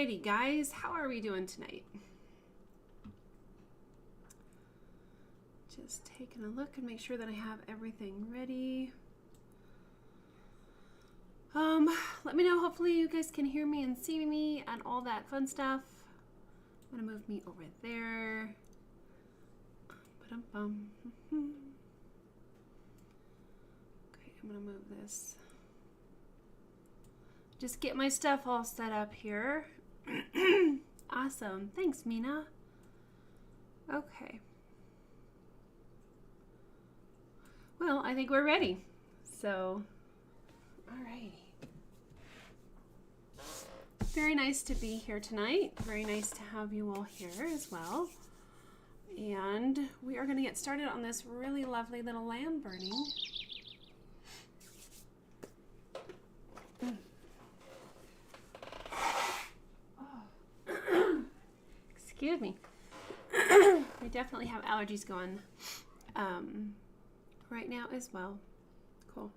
Alrighty, guys, how are we doing tonight? Just taking a look and make sure that I have everything ready. Let me know. Hopefully you guys can hear me and see me and all that fun stuff. I'm gonna move me over there. Ba-dum-bum. Okay, I'm gonna move this. Just get my stuff all set up here. Awesome. Thanks, Mina. Okay. Well, I think we're ready. So, alrighty. Very nice to be here tonight. Very nice to have you all here as well. And we are going to get started on this really lovely little lamb burning. Excuse me. I definitely have allergies going right now as well. Cool.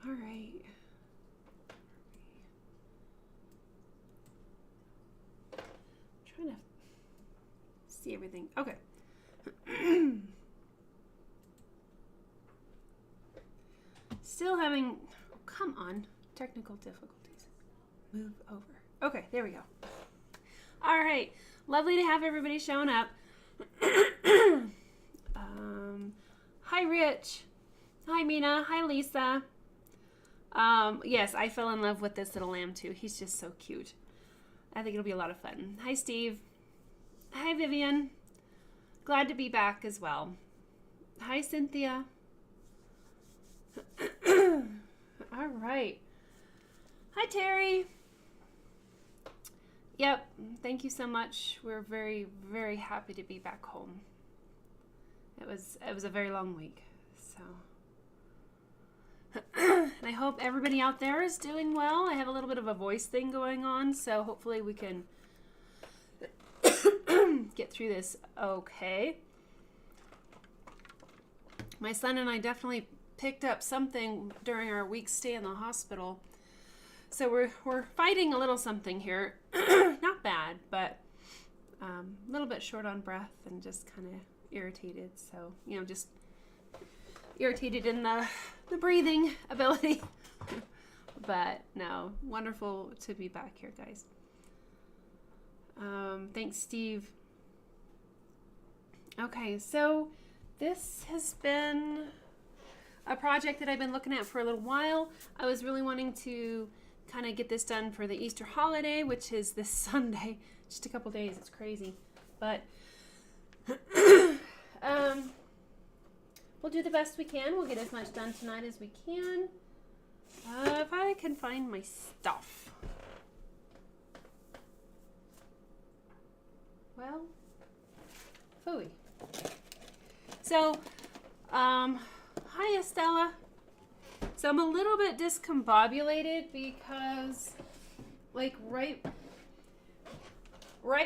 All right. Trying to see everything. Okay. Still having, come on, technical difficulties. Move over. Okay, there we go. All right. Lovely to have everybody showing up. Hi, Rich. Hi, Mina. Hi, Lisa. Yes, I fell in love with this little lamb too. He's just so cute. I think it'll be a lot of fun. Hi, Steve. Hi, Vivian. Glad to be back as well. Hi, Cynthia. All right. Hi, Terry. Yep. Thank you so much. We're very, very happy to be back home. It was a very long week. So, and I hope everybody out there is doing well. I have a little bit of a voice thing going on, so hopefully we can get through this okay. My son and I definitely picked up something during our week's stay in the hospital. So we're fighting a little something here. Not bad, but a little bit short on breath and just kind of irritated. So, you know, just irritated in the breathing ability. But no, wonderful to be back here, guys. Thanks, Steve. Okay, so this has been a project that I've been looking at for a little while. I was really wanting to kind of get this done for the Easter holiday, which is this Sunday. Just a couple days. It's crazy. But we'll do the best we can. We'll get as much done tonight as we can. If I can find my stuff. Well, phooey. So, hi, Estella. So I'm a little bit discombobulated because, like, right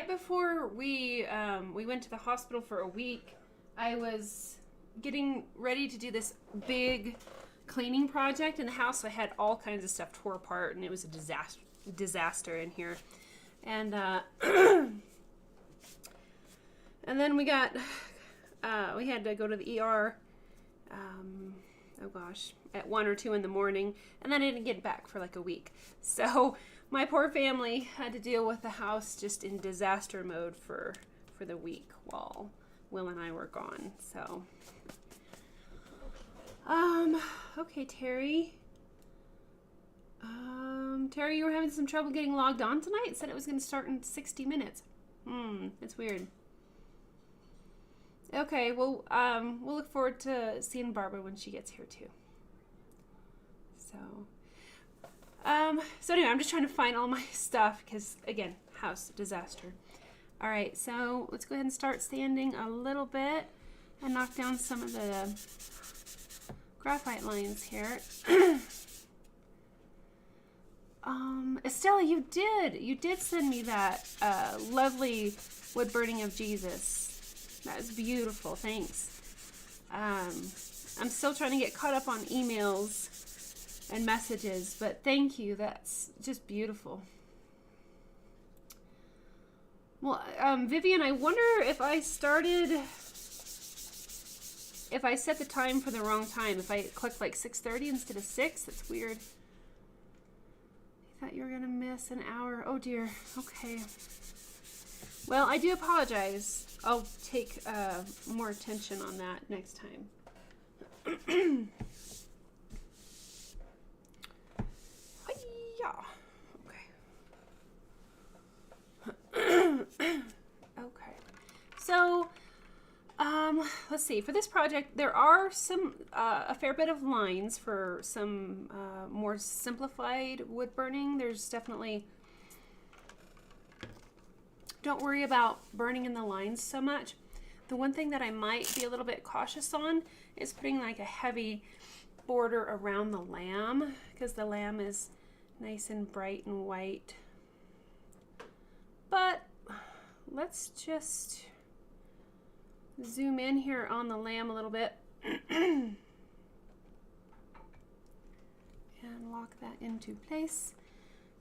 before we went to the hospital for a week, I was getting ready to do this big cleaning project in the house. So I had all kinds of stuff tore apart, and it was a disaster in here. And and then we had to go to the ER. Oh gosh, at 1 or 2 in the morning, and then I didn't get back for like a week. So my poor family had to deal with the house just in disaster mode for the week while Will and I were gone. So, okay, Terry. Terry, you were having some trouble getting logged on tonight. It said it was going to start in 60 minutes. It's weird. Okay, well, we'll look forward to seeing Barbara when she gets here too. So anyway, I'm just trying to find all my stuff because, again, house disaster. All right, so let's go ahead and start sanding a little bit and knock down some of the graphite lines here. Estella, you did send me that lovely wood burning of Jesus. That was beautiful. Thanks. I'm still trying to get caught up on emails and messages, but thank you. That's just beautiful. Well, Vivian, I wonder if I set the time for the wrong time. If I clicked like 6:30 instead of 6, that's weird. I thought you were going to miss an hour. Oh dear. Okay. Well, I do apologize. I'll take more attention on that next time. Okay. So, let's see. For this project, there are a fair bit of lines for some more simplified wood burning. There's definitely, don't worry about burning in the lines so much. The one thing that I might be a little bit cautious on is putting like a heavy border around the lamb, because the lamb is nice and bright and white. But let's just zoom in here on the lamb a little bit and lock that into place.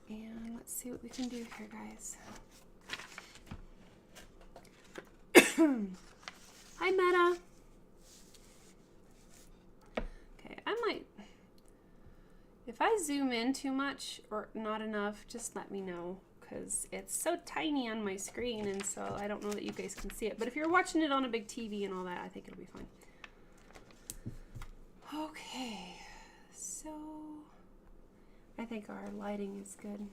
And let's see what we can do here, guys. Hi, Meta. Okay, I might, if I zoom in too much or not enough, just let me know, because it's so tiny on my screen, and so I don't know that you guys can see it. But if you're watching it on a big TV and all that, I think it'll be fine. Okay, so I think our lighting is good.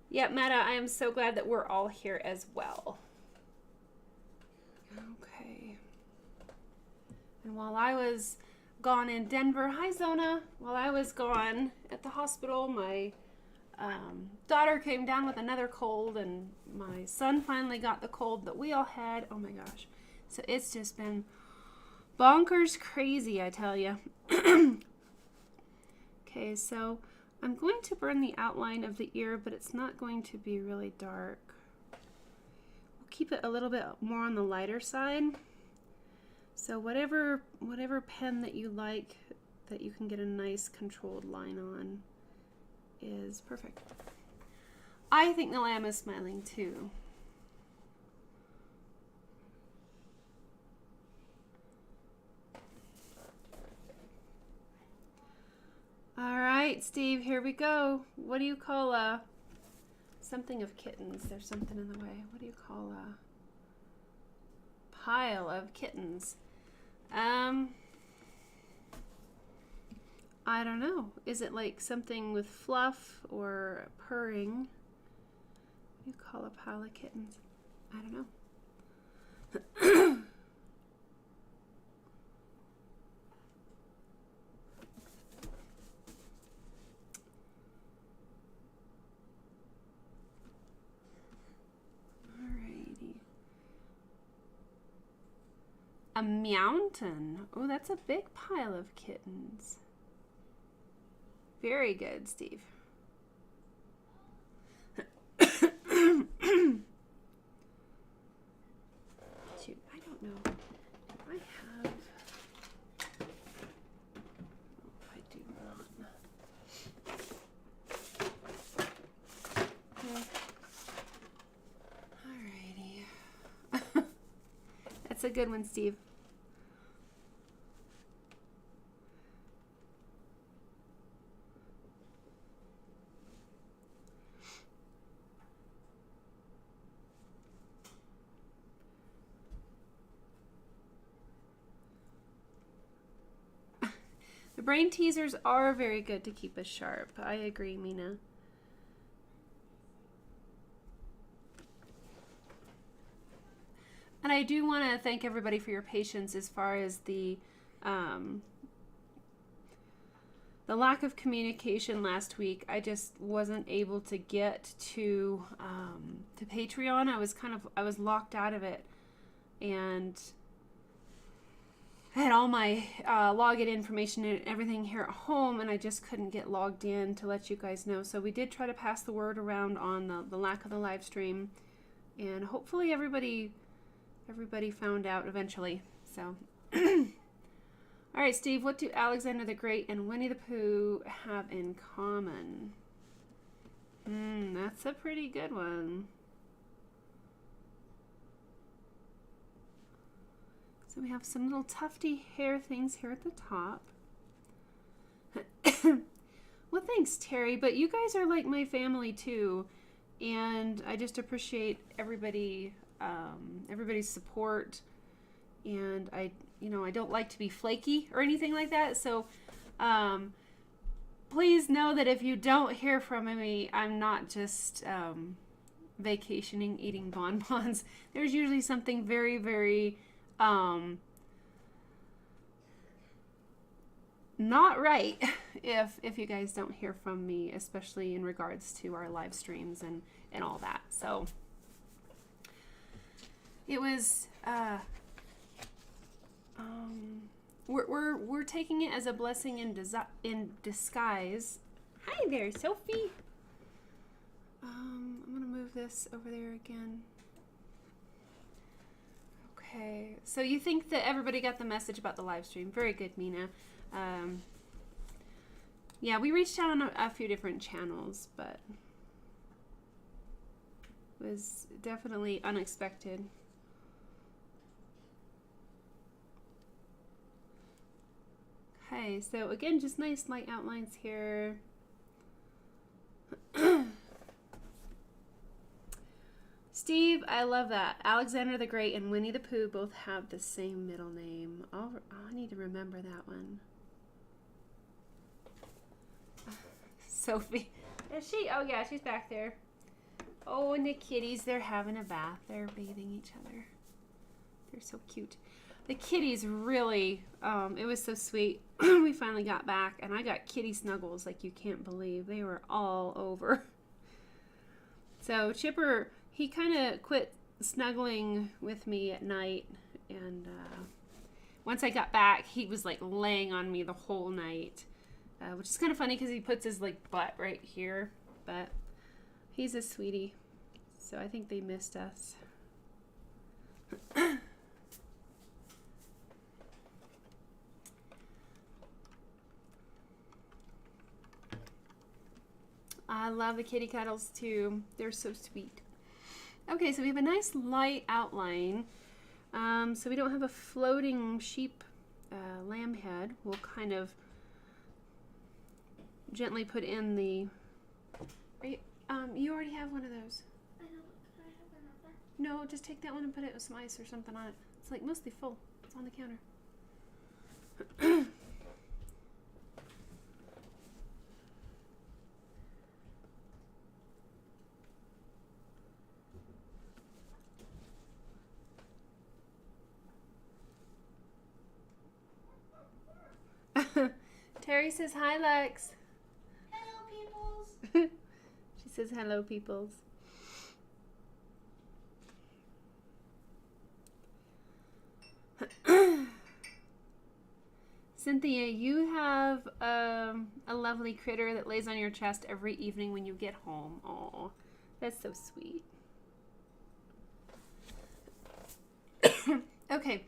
Yeah, Meta, I am so glad that we're all here as well. Okay. And while I was gone in Denver, hi Zona, while I was gone at the hospital, my daughter came down with another cold, and my son finally got the cold that we all had. Oh my gosh. So it's just been bonkers crazy, I tell you. Okay, so I'm going to burn the outline of the ear, but it's not going to be really dark. We'll keep it a little bit more on the lighter side. So whatever pen that you like, that you can get a nice controlled line on, is perfect. I think the lamb is smiling too. All right, Steve, here we go. What do you call something of kittens? There's something in the way. What do you call a pile of kittens? I don't know. Is it like something with fluff or purring? What do you call a pile of kittens? I don't know. Alrighty. A mountain. Oh, that's a big pile of kittens. Very good, Steve. Shoot, I don't know. Do I have... Oh, I do not. Alrighty. That's a good one, Steve. The brain teasers are very good to keep us sharp. I agree, Mina. And I do want to thank everybody for your patience as far as the lack of communication last week. I just wasn't able to get to Patreon. I was locked out of it, and I had all my login information and everything here at home, and I just couldn't get logged in to let you guys know. So we did try to pass the word around on the lack of the live stream, and hopefully everybody found out eventually. So, all right, Steve, what do Alexander the Great and Winnie the Pooh have in common? That's a pretty good one. So we have some little tufty hair things here at the top. Well, thanks, Terry, but you guys are like my family too, and I just appreciate everybody's support, and I don't like to be flaky or anything like that, so please know that if you don't hear from me, I'm not just vacationing eating bonbons. There's usually something very, very not right if you guys don't hear from me, especially in regards to our live streams and all that. So it was we're taking it as a blessing in disguise. Hi there, Sophie. I'm gonna move this over there again. Okay, so you think that everybody got the message about the live stream? Very good, Mina. Yeah, we reached out on a few different channels, but it was definitely unexpected. Okay, so again, just nice light outlines here. Steve, I love that. Alexander the Great and Winnie the Pooh both have the same middle name. I need to remember that one. Sophie. Is she? Oh, yeah, she's back there. Oh, and the kitties, they're having a bath. They're bathing each other. They're so cute. The kitties really, it was so sweet. We finally got back, and I got kitty snuggles like you can't believe. They were all over. So Chipper, he kind of quit snuggling with me at night, and once I got back, he was like laying on me the whole night, which is kind of funny because he puts his like butt right here, but he's a sweetie, so I think they missed us. I love the kitty cuddles too. They're so sweet. Okay, so we have a nice light outline. So we don't have a floating sheep lamb head. We'll kind of gently put in the... you already have one of those. I know, but can I have another? No, just take that one and put it with some ice or something on it. It's like mostly full. It's on the counter. Terry says hi, Lex. Hello, peoples. She says hello, peoples. Cynthia, you have a lovely critter that lays on your chest every evening when you get home. Aw, that's so sweet. Okay,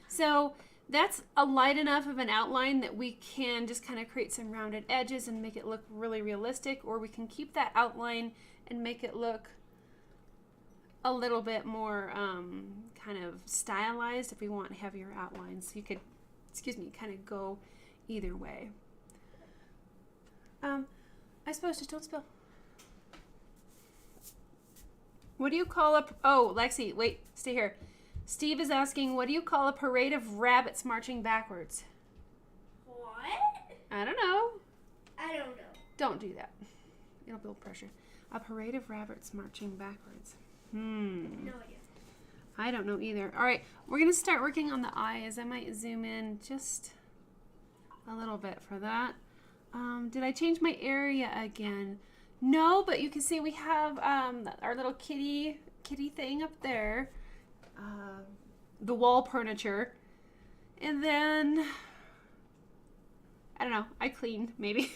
so that's a light enough of an outline that we can just kind of create some rounded edges and make it look really realistic, or we can keep that outline and make it look a little bit more kind of stylized if we want heavier outlines. So you could, kind of go either way. I suppose just don't spill. What do you call a... Oh, Lexi, wait, stay here. Steve is asking, what do you call a parade of rabbits marching backwards? What? I don't know. I don't know. Don't do that. It'll build pressure. A parade of rabbits marching backwards. No idea. I don't know either. All right, we're going to start working on the eyes. I might zoom in just a little bit for that. Did I change my area again? No, but you can see we have our little kitty thing up there. The wall furniture. And then, I don't know, I cleaned maybe.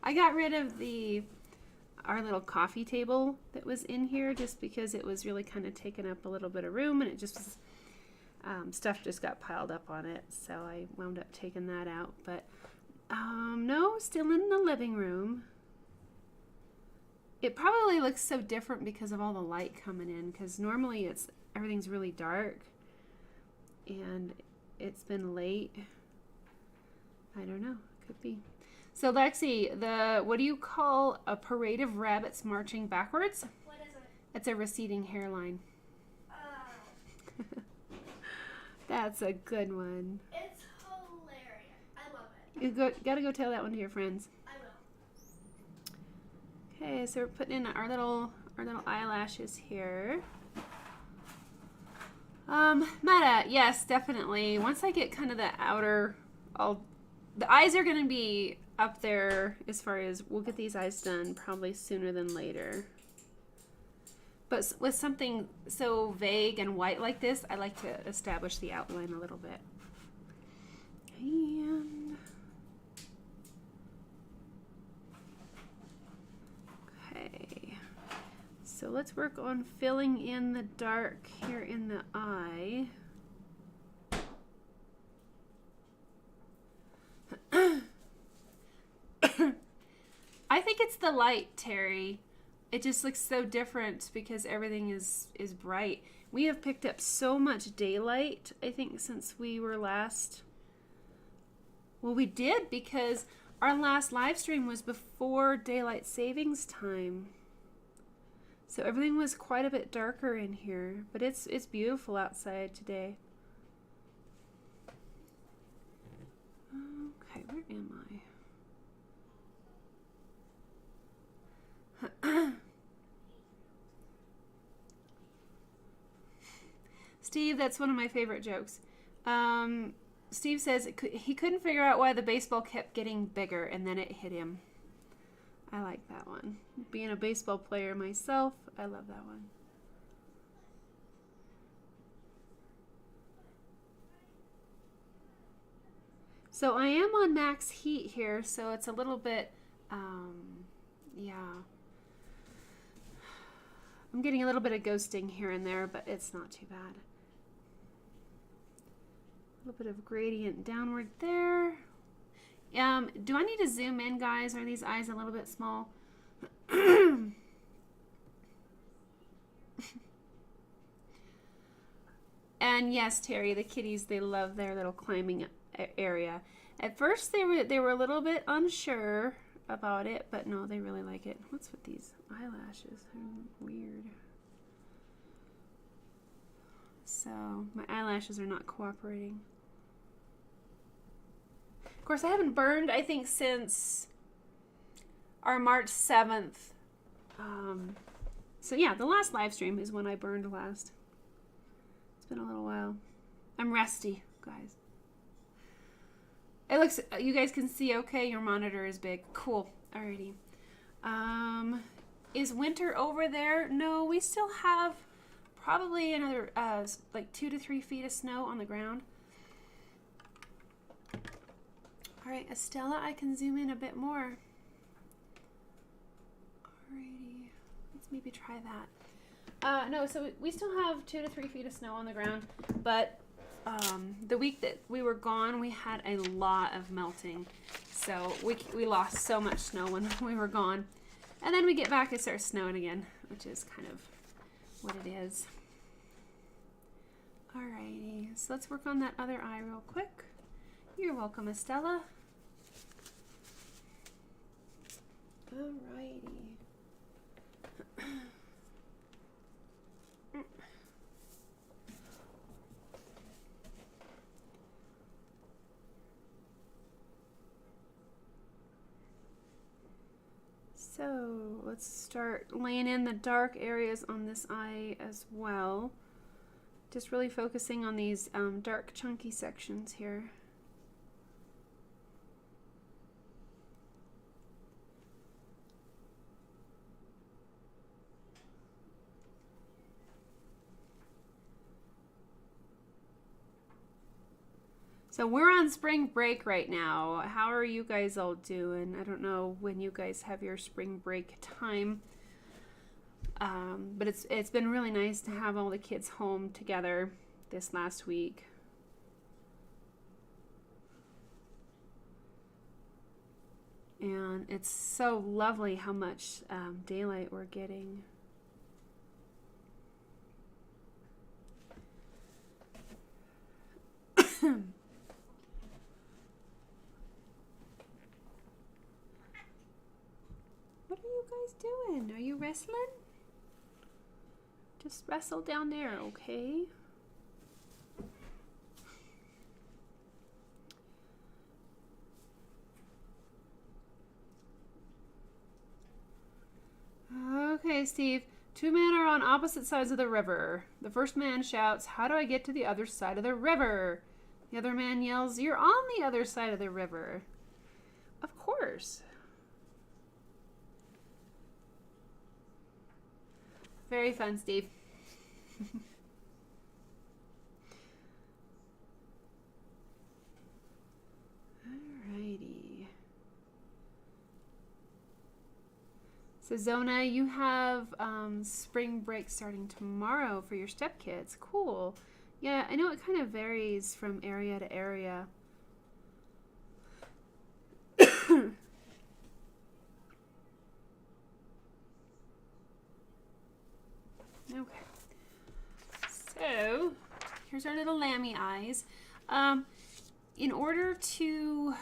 I got rid of our little coffee table that was in here just because it was really kind of taking up a little bit of room, and it just was, stuff just got piled up on it, so I wound up taking that out. But no, still in the living room. It probably looks so different because of all the light coming in, because normally everything's really dark and it's been late. I don't know. Could be. So Lexi, what do you call a parade of rabbits marching backwards? What is it? It's a receding hairline. Oh. That's a good one. It's hilarious. I love it. You gotta go tell that one to your friends. I will. Okay, so we're putting in our little eyelashes here. Meta, yes, definitely. Once I get kind of the outer, the eyes are gonna be up there as far as we'll get these eyes done probably sooner than later. But with something so vague and white like this, I like to establish the outline a little bit. And okay, so let's work on filling in the dark here in the eye. I think it's the light, Terry. It just looks so different because everything is bright. We have picked up so much daylight, I think, since we were last. Well, we did because our last live stream was before daylight savings time. So everything was quite a bit darker in here, but it's beautiful outside today. Okay, where am I? Steve, that's one of my favorite jokes. Steve says he couldn't figure out why the baseball kept getting bigger and then it hit him. I like that one. Being a baseball player myself, I love that one. So I am on max heat here, so it's a little bit, yeah. I'm getting a little bit of ghosting here and there, but it's not too bad. A little bit of gradient downward there. Do I need to zoom in, guys? Are these eyes a little bit small? And yes, Terry, the kitties, they love their little climbing area. At first, they were a little bit unsure about it, but no, they really like it. What's with these eyelashes? They're weird. So my eyelashes are not cooperating. Of course, I haven't burned, I think, since our March 7th. So yeah, the last live stream is when I burned last. It's been a little while. I'm rusty, guys. It looks, you guys can see okay, your monitor is big. Cool, alrighty. Is winter over there? No, we still have probably another like 2 to 3 feet of snow on the ground. All right, Estella, I can zoom in a bit more. Alrighty, let's maybe try that. No, so we still have 2 to 3 feet of snow on the ground, but the week that we were gone, we had a lot of melting. So we lost so much snow when we were gone. And then we get back, it starts snowing again, which is kind of what it is. Alrighty, so let's work on that other eye real quick. You're welcome, Estella. Alrighty. So let's start laying in the dark areas on this eye as well. Just really focusing on these dark chunky sections here. So we're on spring break right now. How are you guys all doing? I don't know when you guys have your spring break time. But it's been really nice to have all the kids home together this last week. And it's so lovely how much daylight we're getting. What are you guys doing? Are you wrestling? Just wrestle down there, okay? Okay, Steve. Two men are on opposite sides of the river. The first man shouts, "How do I get to the other side of the river?" The other man yells, "You're on the other side of the river." Of course. Very fun, Steve. Alrighty. So Zona, you have spring break starting tomorrow for your stepkids. Cool. Yeah, I know it kind of varies from area to area. Okay. So, here's our little lammy eyes. In order to,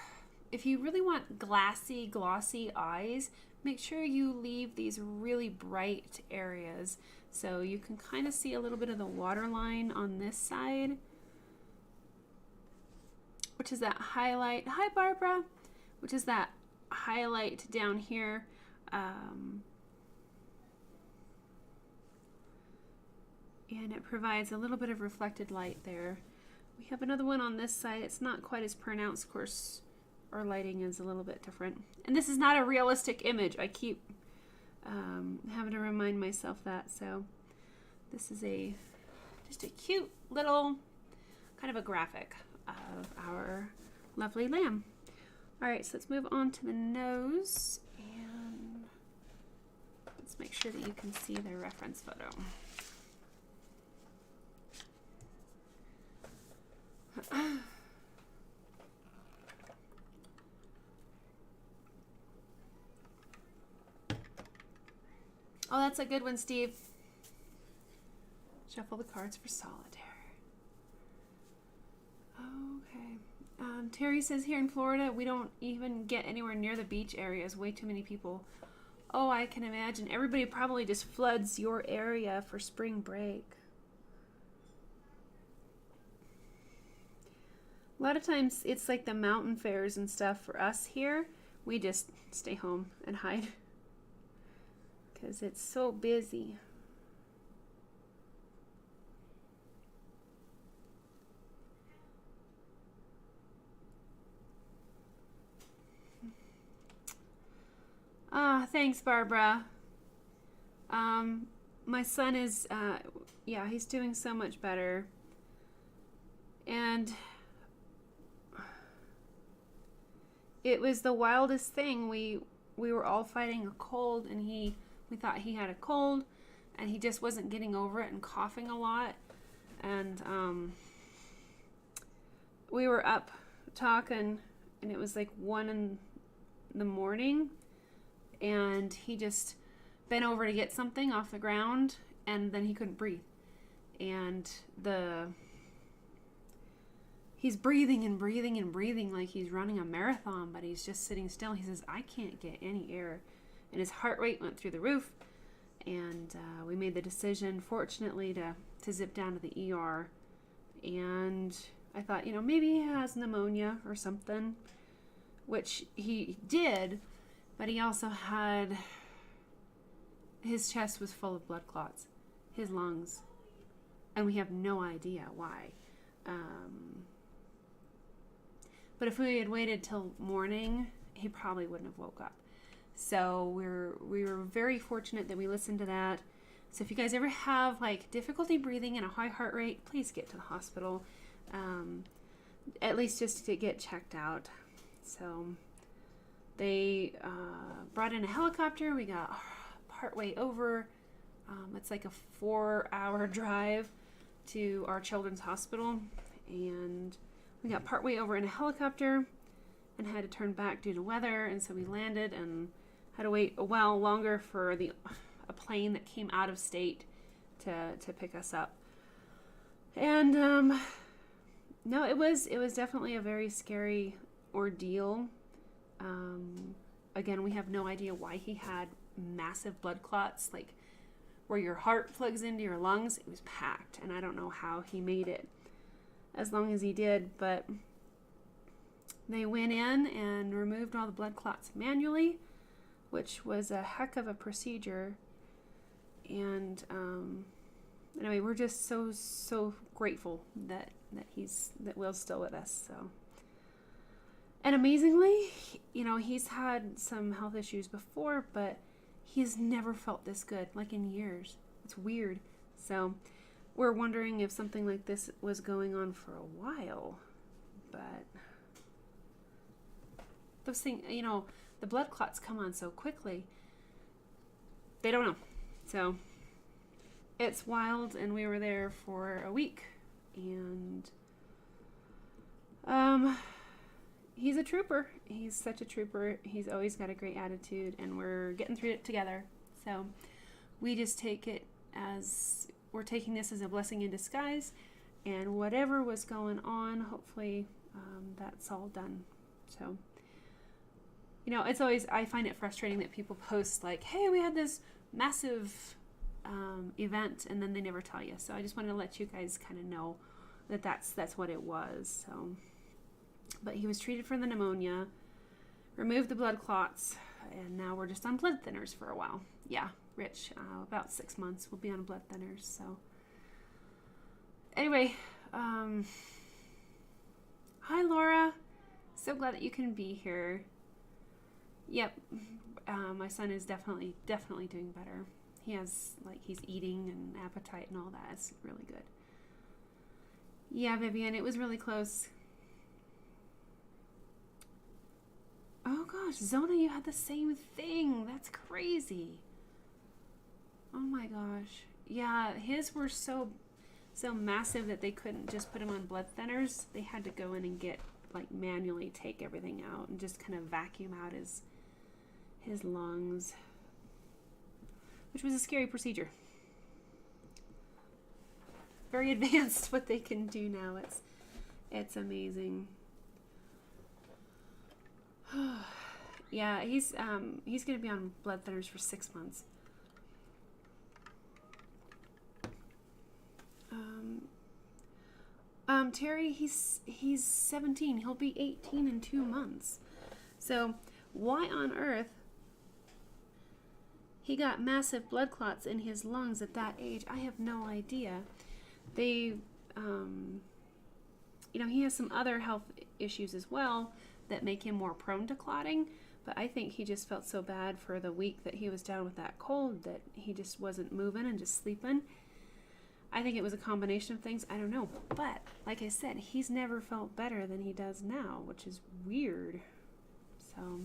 if you really want glassy, glossy eyes, make sure you leave these really bright areas. So you can kind of see a little bit of the water line on this side, which is that highlight. Hi, Barbara. Which is that highlight down here. And it provides a little bit of reflected light there. We have another one on this side. It's not quite as pronounced. Of course, our lighting is a little bit different. And this is not a realistic image. I keep having to remind myself that. So this is just a cute little kind of a graphic of our lovely lamb. All right, so let's move on to the nose. And let's make sure that you can see the reference photo. Oh, that's a good one, Steve. Shuffle the cards for solitaire. Okay. Terry says here in Florida, we don't even get anywhere near the beach areas. Way too many people. Oh, I can imagine. Everybody probably just floods your area for spring break. A lot of times it's like the mountain fairs and stuff for us here. We just stay home and hide because it's so busy. Thanks, Barbara. My son is, yeah, he's doing so much better. And it was the wildest thing. We were all fighting a cold, and we thought he had a cold, and he just wasn't getting over it and coughing a lot. And we were up talking, and it was like 1 in the morning, and he just bent over to get something off the ground, and then he couldn't breathe. And he's breathing and breathing and breathing like he's running a marathon, but he's just sitting still. He says, I can't get any air. And his heart rate went through the roof. And we made the decision, fortunately, to zip down to the ER. And I thought, maybe he has pneumonia or something, which he did, but he also had, his chest was full of blood clots, his lungs, and we have no idea why. But if we had waited till morning, he probably wouldn't have woke up. So we were very fortunate that we listened to that. So if you guys ever have like difficulty breathing and a high heart rate, please get to the hospital, at least just to get checked out. So they brought in a helicopter. We got partway over. It's like a 4-hour drive to our children's hospital, and we got partway over in a helicopter, and had to turn back due to weather. And so we landed and had to wait a while longer for a plane that came out of state to pick us up. And no, it was definitely a very scary ordeal. Again, we have no idea why he had massive blood clots, like where your heart plugs into your lungs. It was packed, and I don't know how he made it as long as he did, but they went in and removed all the blood clots manually, which was a heck of a procedure. And anyway, we're just so grateful that Will's still with us. So, and amazingly, he's had some health issues before, but he has never felt this good, like in years. It's weird. So we're wondering if something like this was going on for a while, but those things, the blood clots come on so quickly. They don't know. So it's wild, and we were there for a week, and he's a trooper. He's such a trooper. He's always got a great attitude, and we're getting through it together. So we just we're taking this as a blessing in disguise, and whatever was going on, hopefully that's all done. So, it's always, I find it frustrating that people post like, hey, we had this massive event, and then they never tell you. So I just wanted to let you guys kind of know that's what it was. So, but he was treated for the pneumonia, removed the blood clots, and now we're just on blood thinners for a while. Yeah, Rich, about 6 months we'll be on blood thinners. So anyway, hi Laura, so glad that you can be here. Yep, my son is definitely doing better. He's eating and appetite and all that. It's really good. Yeah, Vivian, it was really close. Oh gosh, Zona, you had the same thing. That's crazy. Oh my gosh. Yeah, his were so massive that they couldn't just put him on blood thinners. They had to go in and manually take everything out and just kind of vacuum out his lungs, which was a scary procedure. Very advanced what they can do now. It's amazing. Yeah, he's going to be on blood thinners for 6 months. Terry, he's 17. He'll be 18 in 2 months. So why on earth he got massive blood clots in his lungs at that age, I have no idea. They, he has some other health issues as well that make him more prone to clotting, but I think he just felt so bad for the week that he was down with that cold that he just wasn't moving and just sleeping. I think it was a combination of things. I don't know. But like I said, he's never felt better than he does now, which is weird. So,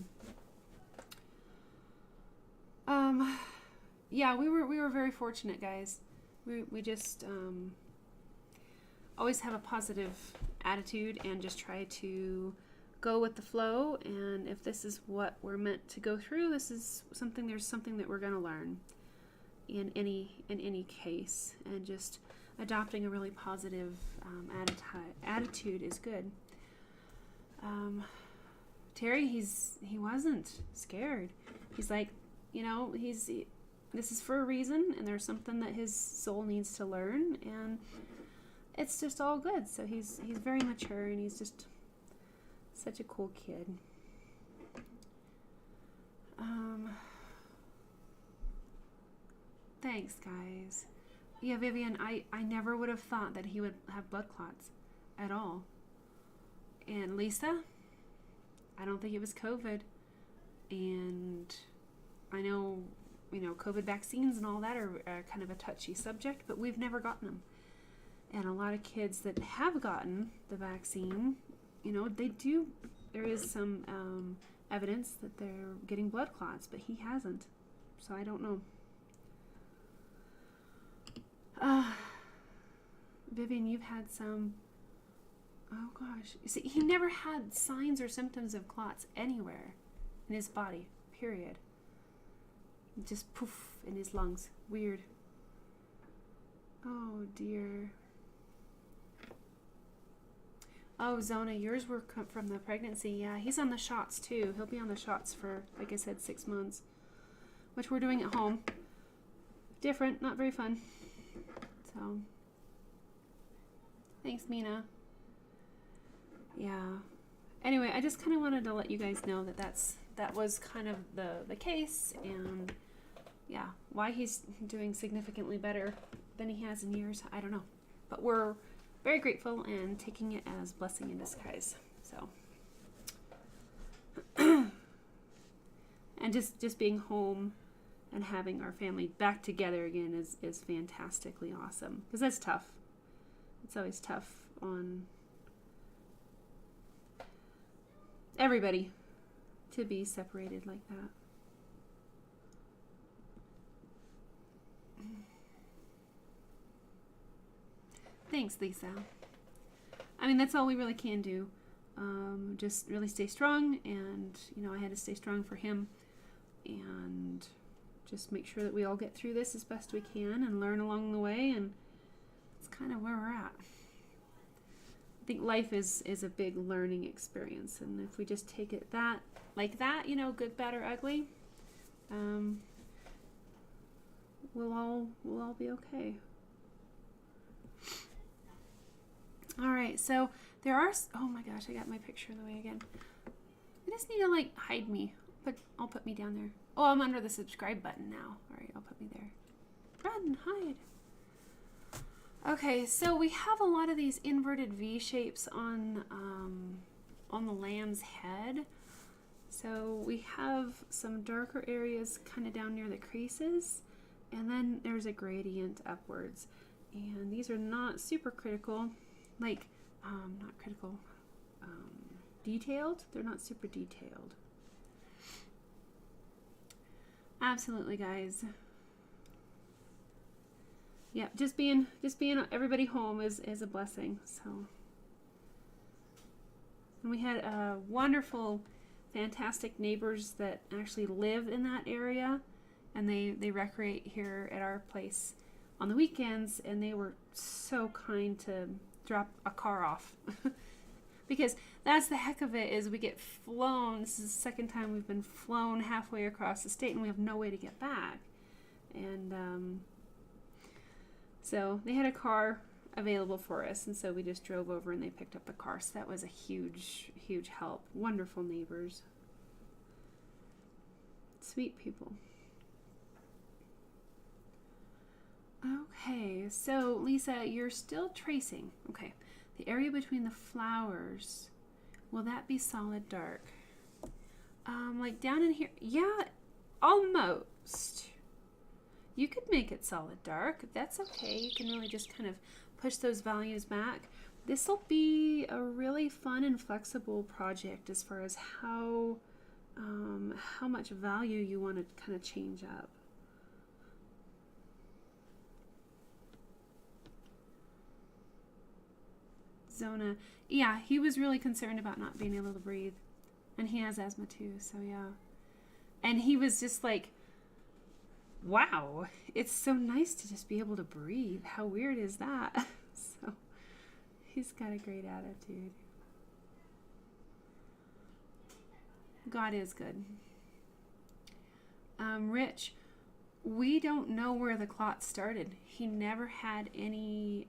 yeah, we were very fortunate, guys. We just always have a positive attitude and just try to go with the flow. And if this is what we're meant to go through, there's something that we're going to learn in any case, and just adopting a really positive attitude is good. Terry, he wasn't scared. He's like, this is for a reason, and there's something that his soul needs to learn, and it's just all good. So he's very mature, and he's just such a cool kid. Thanks, guys. Yeah, Vivian, I never would have thought that he would have blood clots at all. And Lisa, I don't think it was COVID. And I know, COVID vaccines and all that are kind of a touchy subject, but we've never gotten them. And a lot of kids that have gotten the vaccine, there is some evidence that they're getting blood clots, but he hasn't. So I don't know. Vivian, you've had some. Oh gosh. You see, he never had signs or symptoms of clots anywhere in his body, period. Just poof in his lungs. Weird. Oh dear. Oh, Zona, yours were from the pregnancy. Yeah, he's on the shots too. He'll be on the shots for, like I said, 6 months, which we're doing at home. Different, not very fun. So, thanks, Mina. Yeah. Anyway, I just kind of wanted to let you guys know that that was kind of the case, and yeah, why he's doing significantly better than he has in years, I don't know. But we're very grateful and taking it as blessing in disguise. So, and just being home and having our family back together again is fantastically awesome, because that's tough. It's always tough on everybody to be separated like that. Thanks, Lisa. I mean, that's all we really can do. Just really stay strong, and I had to stay strong for him, and just make sure that we all get through this as best we can and learn along the way, and it's kind of where we're at. I think life is a big learning experience, and if we just take it like that, good, bad, or ugly, we'll all be okay. All right, so there are, oh my gosh, I got my picture in the way again. I just need to hide me, but I'll put me down there. Oh, I'm under the subscribe button now. All right, I'll put me there. Run, hide. Okay, so we have a lot of these inverted V shapes on the lamb's head. So we have some darker areas kind of down near the creases, and then there's a gradient upwards. And these are not super critical. Not critical, detailed. They're not super detailed. Absolutely, guys. Yeah, just being everybody home is a blessing. So, and we had wonderful, fantastic neighbors that actually live in that area, and they recreate here at our place on the weekends, and they were so kind to drop a car off. Because that's the heck of it, is we get flown. This is the second time we've been flown halfway across the state, and we have no way to get back. And so they had a car available for us, and so we just drove over and they picked up the car. So that was a huge, huge help. Wonderful neighbors. Sweet people. Okay, so Lisa, you're still tracing. Okay, the area between the flowers, will that be solid dark? Like down in here, yeah, almost. You could make it solid dark. That's okay. You can really just kind of push those values back. This will be a really fun and flexible project as far as how much value you want to kind of change up. Zona, yeah, he was really concerned about not being able to breathe, and he has asthma too, so yeah. And he was just like, wow, it's so nice to just be able to breathe. How weird is that? So he's got a great attitude. God is good. Rich, we don't know where the clot started. He never had any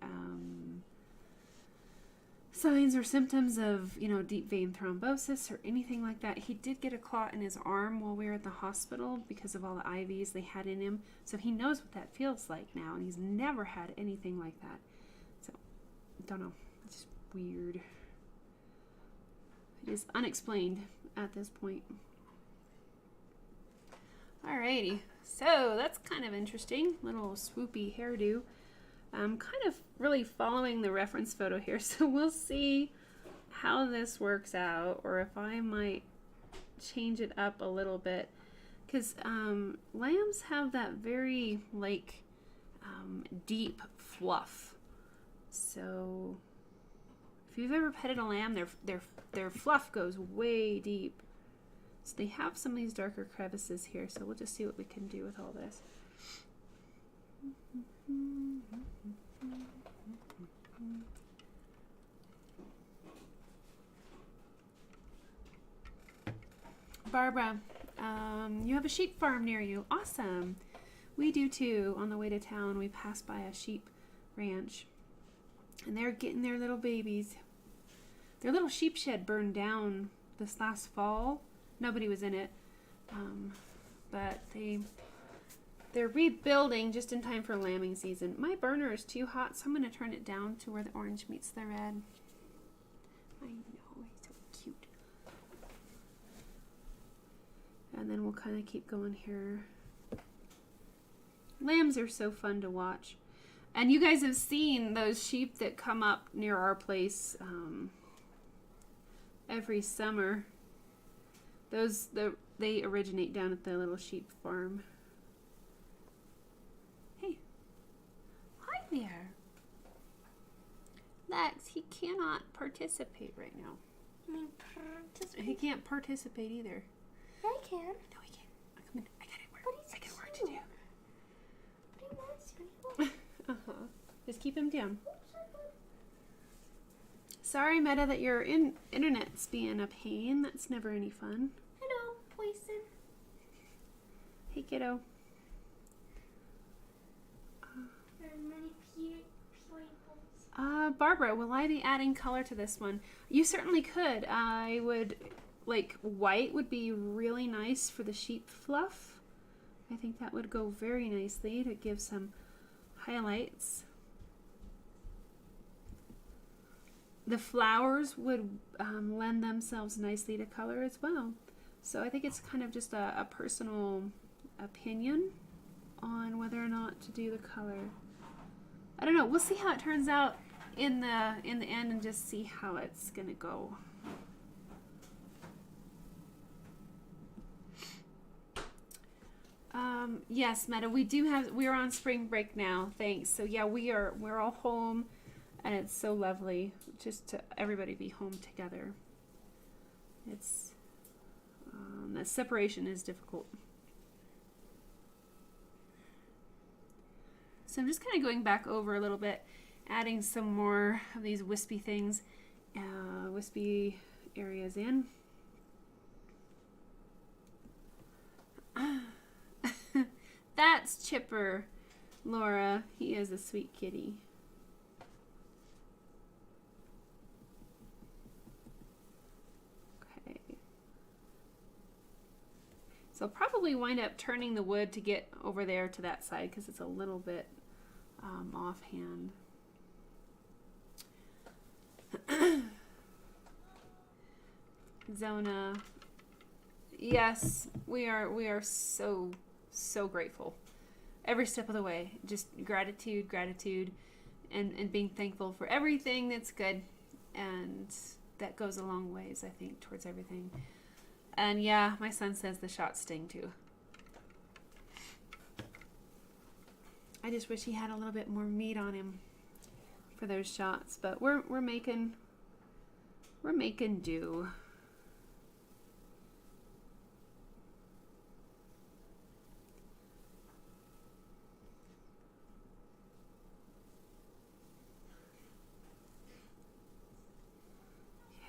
signs or symptoms of, deep vein thrombosis or anything like that. He did get a clot in his arm while we were at the hospital because of all the IVs they had in him. So he knows what that feels like now, and he's never had anything like that. So, don't know. It's just weird. It is unexplained at this point. Alrighty. So, that's kind of interesting. Little swoopy hairdo. I'm kind of really following the reference photo here, so we'll see how this works out, or if I might change it up a little bit, because lambs have that very deep fluff. So if you've ever petted a lamb, their fluff goes way deep. So they have some of these darker crevices here, so we'll just see what we can do with all this. Barbara, you have a sheep farm near you. Awesome. We do too. On the way to town, we passed by a sheep ranch, and they're getting their little babies. Their little sheep shed burned down this last fall. Nobody was in it, but they're rebuilding just in time for lambing season. My burner is too hot, so I'm going to turn it down to where the orange meets the red. I know, he's so cute. And then we'll kind of keep going here. Lambs are so fun to watch. And you guys have seen those sheep that come up near our place every summer. They originate down at the little sheep farm. Hey. Hi there. Lex, he cannot participate right now. I mean, participate. He can't participate either. I can. No, he can't. Come in. I got it. But I got work to cute. do. But he wants to. Uh-huh. Just keep him down. Sorry, Meta, that your internet's being a pain. That's never any fun. Hello, Poison. Hey, kiddo. There's many people. Barbara, will I be adding color to this one? You certainly could. I would, like, white would be really nice for the sheep fluff. I think that would go very nicely to give some highlights. The flowers would lend themselves nicely to color as well. So I think it's kind of just a personal opinion on whether or not to do the color. I don't know. We'll see how it turns out in the end and just see how it's gonna go. Yes, Meta, we're on spring break now. Thanks. So yeah, we're all home. And it's so lovely just to everybody be home together. It's that separation is difficult. So I'm just kind of going back over a little bit, adding some more of these wispy things, wispy areas in. That's Chipper, Laura. He is a sweet kitty. So I'll probably wind up turning the wood to get over there to that side because it's a little bit offhand. Zona. Yes, we are so grateful. Every step of the way. Just gratitude, and being thankful for everything that's good. And that goes a long ways, I think, towards everything. And yeah, my son says the shots sting too. I just wish he had a little bit more meat on him for those shots, but we're making do.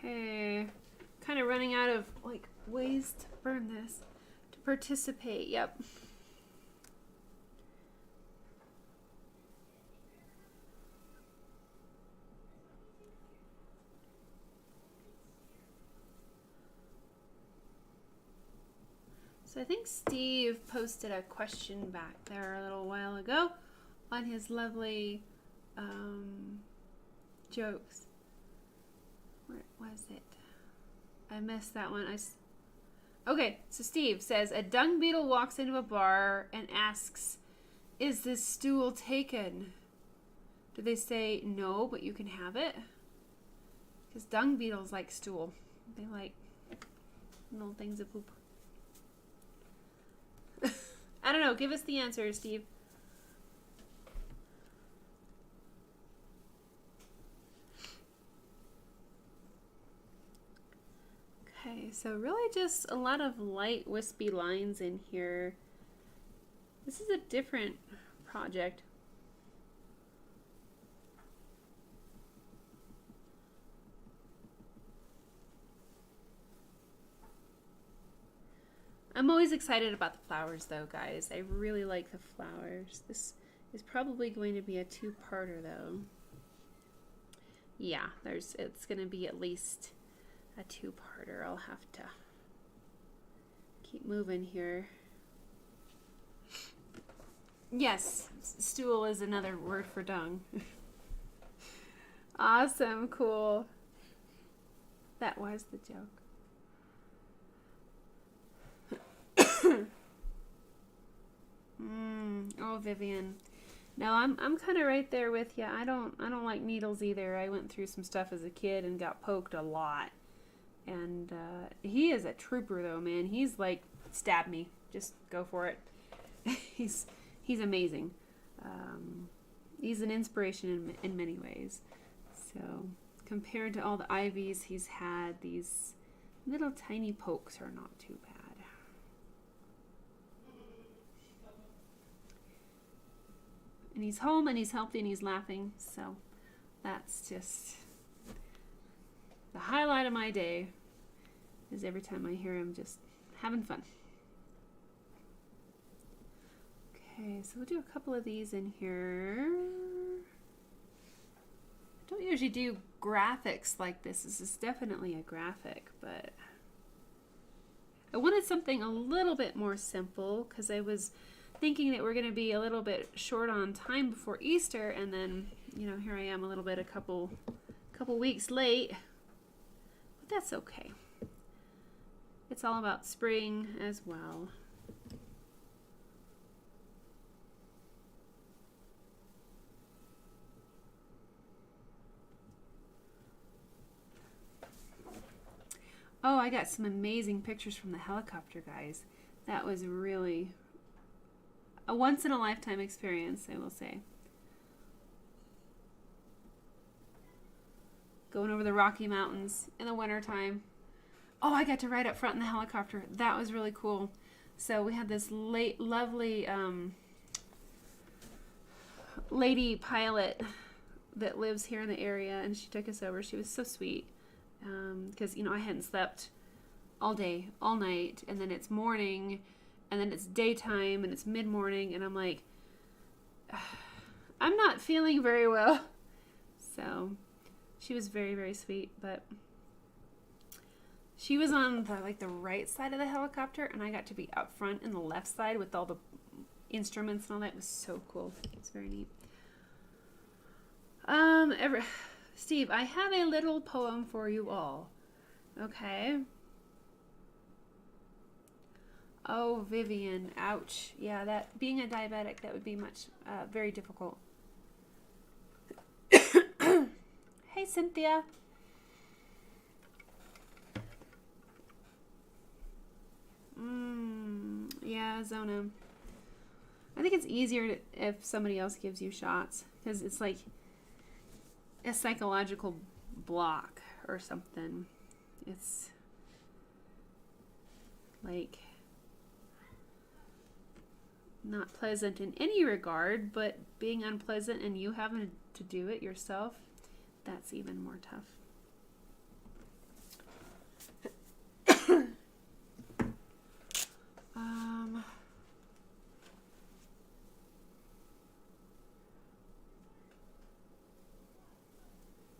Okay, kind of running out of like ways to burn this, to participate. Yep. So I think Steve posted a question back there a little while ago on his lovely jokes. Where was it? I missed that one. Okay, so Steve says, a dung beetle walks into a bar and asks, is this stool taken? Do they say, no, but you can have it? Because dung beetles like stool. They like little things of poop. I don't know. Give us the answer, Steve. so really just a lot of light wispy lines in here. This is a different project. I'm always excited about the flowers though, guys. I really like the flowers. This is probably going to be a two-parter though. Yeah, it's going to be at least a two-parter. I'll have to keep moving here. Yes, stool is another word for dung. Awesome, cool. That was the joke. Oh, Vivian. No, I'm kind of right there with you. I don't like needles either. I went through some stuff as a kid and got poked a lot. And he is a trooper though, man. He's like, stab me, just go for it. He's amazing. He's an inspiration in many ways. So compared to all the ivies he's had, these little tiny pokes are not too bad. And he's home and he's healthy and he's laughing. So that's just the highlight of my day, is every time I hear him just having fun. Okay, so we'll do a couple of these in here. I don't usually do graphics like this. This is definitely a graphic, but I wanted something a little bit more simple because I was thinking that we're going to be a little bit short on time before Easter, and then, you know, here I am a couple weeks late. But that's okay. It's all about spring as well. Oh, I got some amazing pictures from the helicopter, guys. That was really a once-in-a-lifetime experience, I will say. Going over the Rocky Mountains in the wintertime. Oh, I got to ride up front in the helicopter. That was really cool. So we had this lovely lady pilot that lives here in the area, and she took us over. She was so sweet. Because, you know, I hadn't slept all day, all night, and then it's morning, and then it's daytime, and it's mid-morning, and I'm like, I'm not feeling very well. So she was very, very sweet, but she was on the right side of the helicopter, and I got to be up front in the left side with all the instruments and all that. It was so cool. It's very neat. Steve, I have a little poem for you all. Okay. Oh, Vivian, ouch. Yeah, that being a diabetic, that would be very difficult. Hey, Cynthia. Yeah, Zona. I think it's easier if somebody else gives you shots, because it's like a psychological block or something. It's like not pleasant in any regard, but being unpleasant and you having to do it yourself, that's even more tough.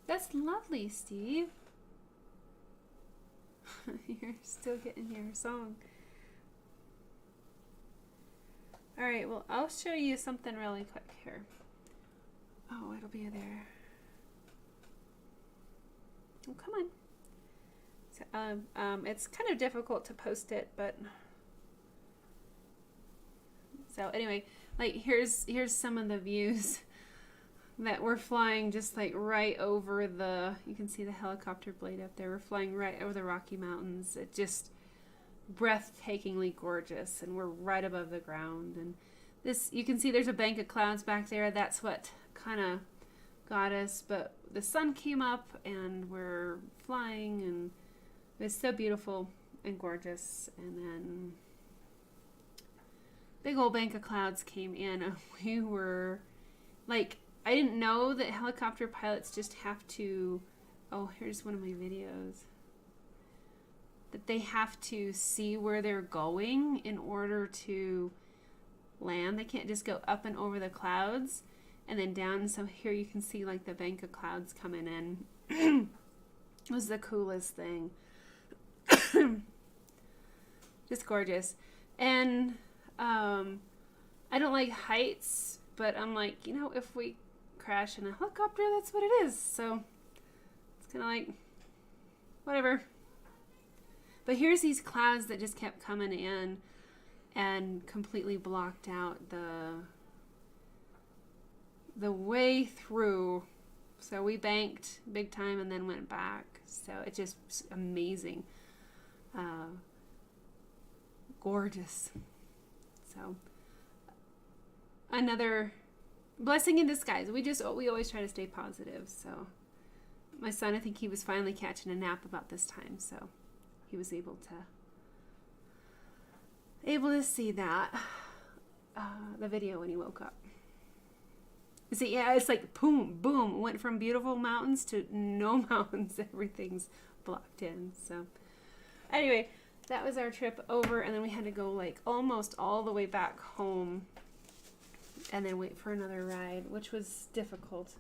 That's lovely, Steve. You're still getting your song. Alright, well, I'll show you something really quick here. Oh, it'll be there. Oh, come on. So, it's kind of difficult to post it, but... So, anyway, like, here's some of the views that we're flying just like right over you can see the helicopter blade up there. We're flying right over the Rocky Mountains. It's just breathtakingly gorgeous, and we're right above the ground. And this, you can see there's a bank of clouds back there. That's what kind of got us, but the sun came up and we're flying, and it was so beautiful. and gorgeous. And then big old bank of clouds came in. And we were like, I didn't know that helicopter pilots just have to, oh, here's one of my videos, that they have to see where they're going in order to land. They can't just go up and over the clouds and then down. So here you can see like the bank of clouds coming in. It was the coolest thing. Just gorgeous. And I don't like heights, but I'm like, you know, if we crash in a helicopter, that's what it is. So it's kind of like, whatever. But here's these clouds that just kept coming in and completely blocked out the way through. So we banked big time and then went back. So it's just amazing. Gorgeous. So another blessing in disguise. We always try to stay positive. So my son, I think he was finally catching a nap about this time. So he was able to see that the video when he woke up. See, yeah, it's like boom, boom. Went from beautiful mountains to no mountains. Everything's blocked in. So anyway, that was our trip over, and then we had to go like almost all the way back home and then wait for another ride, which was difficult.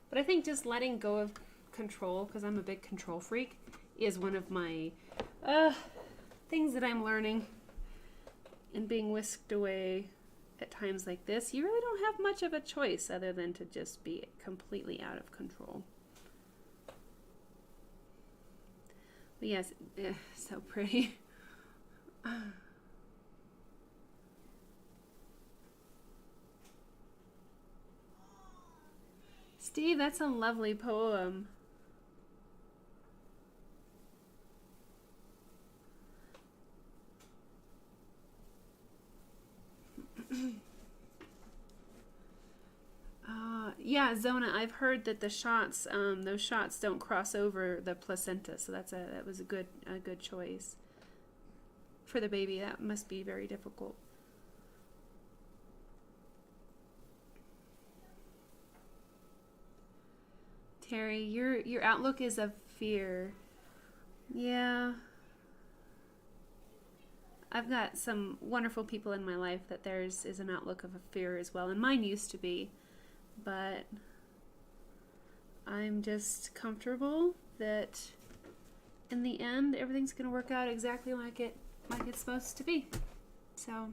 But I think just letting go of control, because I'm a big control freak, is one of my things that I'm learning. And being whisked away at times like this, you really don't have much of a choice other than to just be completely out of control. But yes, so pretty. Steve, that's a lovely poem. Yeah, Zona, I've heard that the shots, those shots don't cross over the placenta, so that was a good choice for the baby. That must be very difficult. Terry, your outlook is of fear. Yeah. I've got some wonderful people in my life that theirs is an outlook of a fear as well, and mine used to be. But I'm just comfortable that in the end everything's going to work out exactly like it's supposed to be. So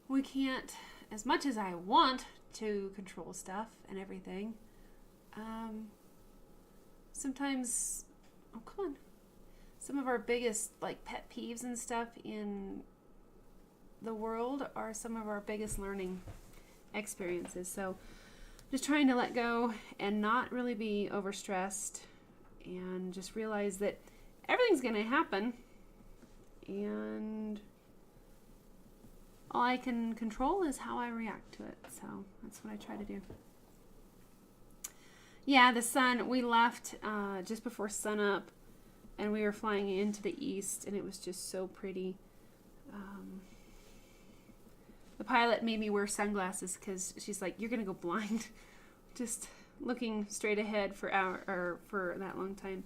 we can't, as much as I want to control stuff and everything, sometimes, oh come on, some of our biggest like pet peeves and stuff in the world are some of our biggest learning experiences. So just trying to let go and not really be overstressed and just realize that everything's going to happen and all I can control is how I react to it. So that's what I try to do. Yeah, the sun, we left just before sunup and we were flying into the east and it was just so pretty. The pilot made me wear sunglasses because she's like, you're going to go blind just looking straight ahead for that long time.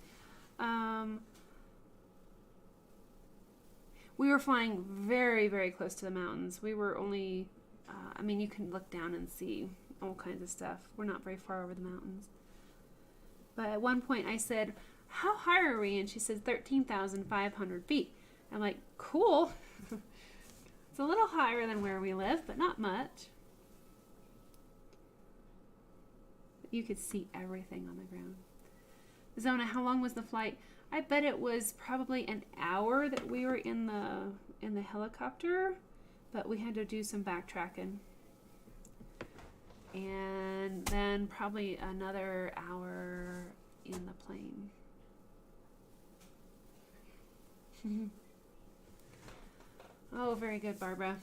We were flying very, very close to the mountains. We were only, you can look down and see all kinds of stuff. We're not very far over the mountains. But at one point I said, how high are we? And she said 13,500 feet. I'm like, cool. It's a little higher than where we live, but not much. You could see everything on the ground. Zona, how long was the flight? I bet it was probably an hour that we were in the helicopter, but we had to do some backtracking. And then probably another hour in the plane. Oh, very good, Barbara.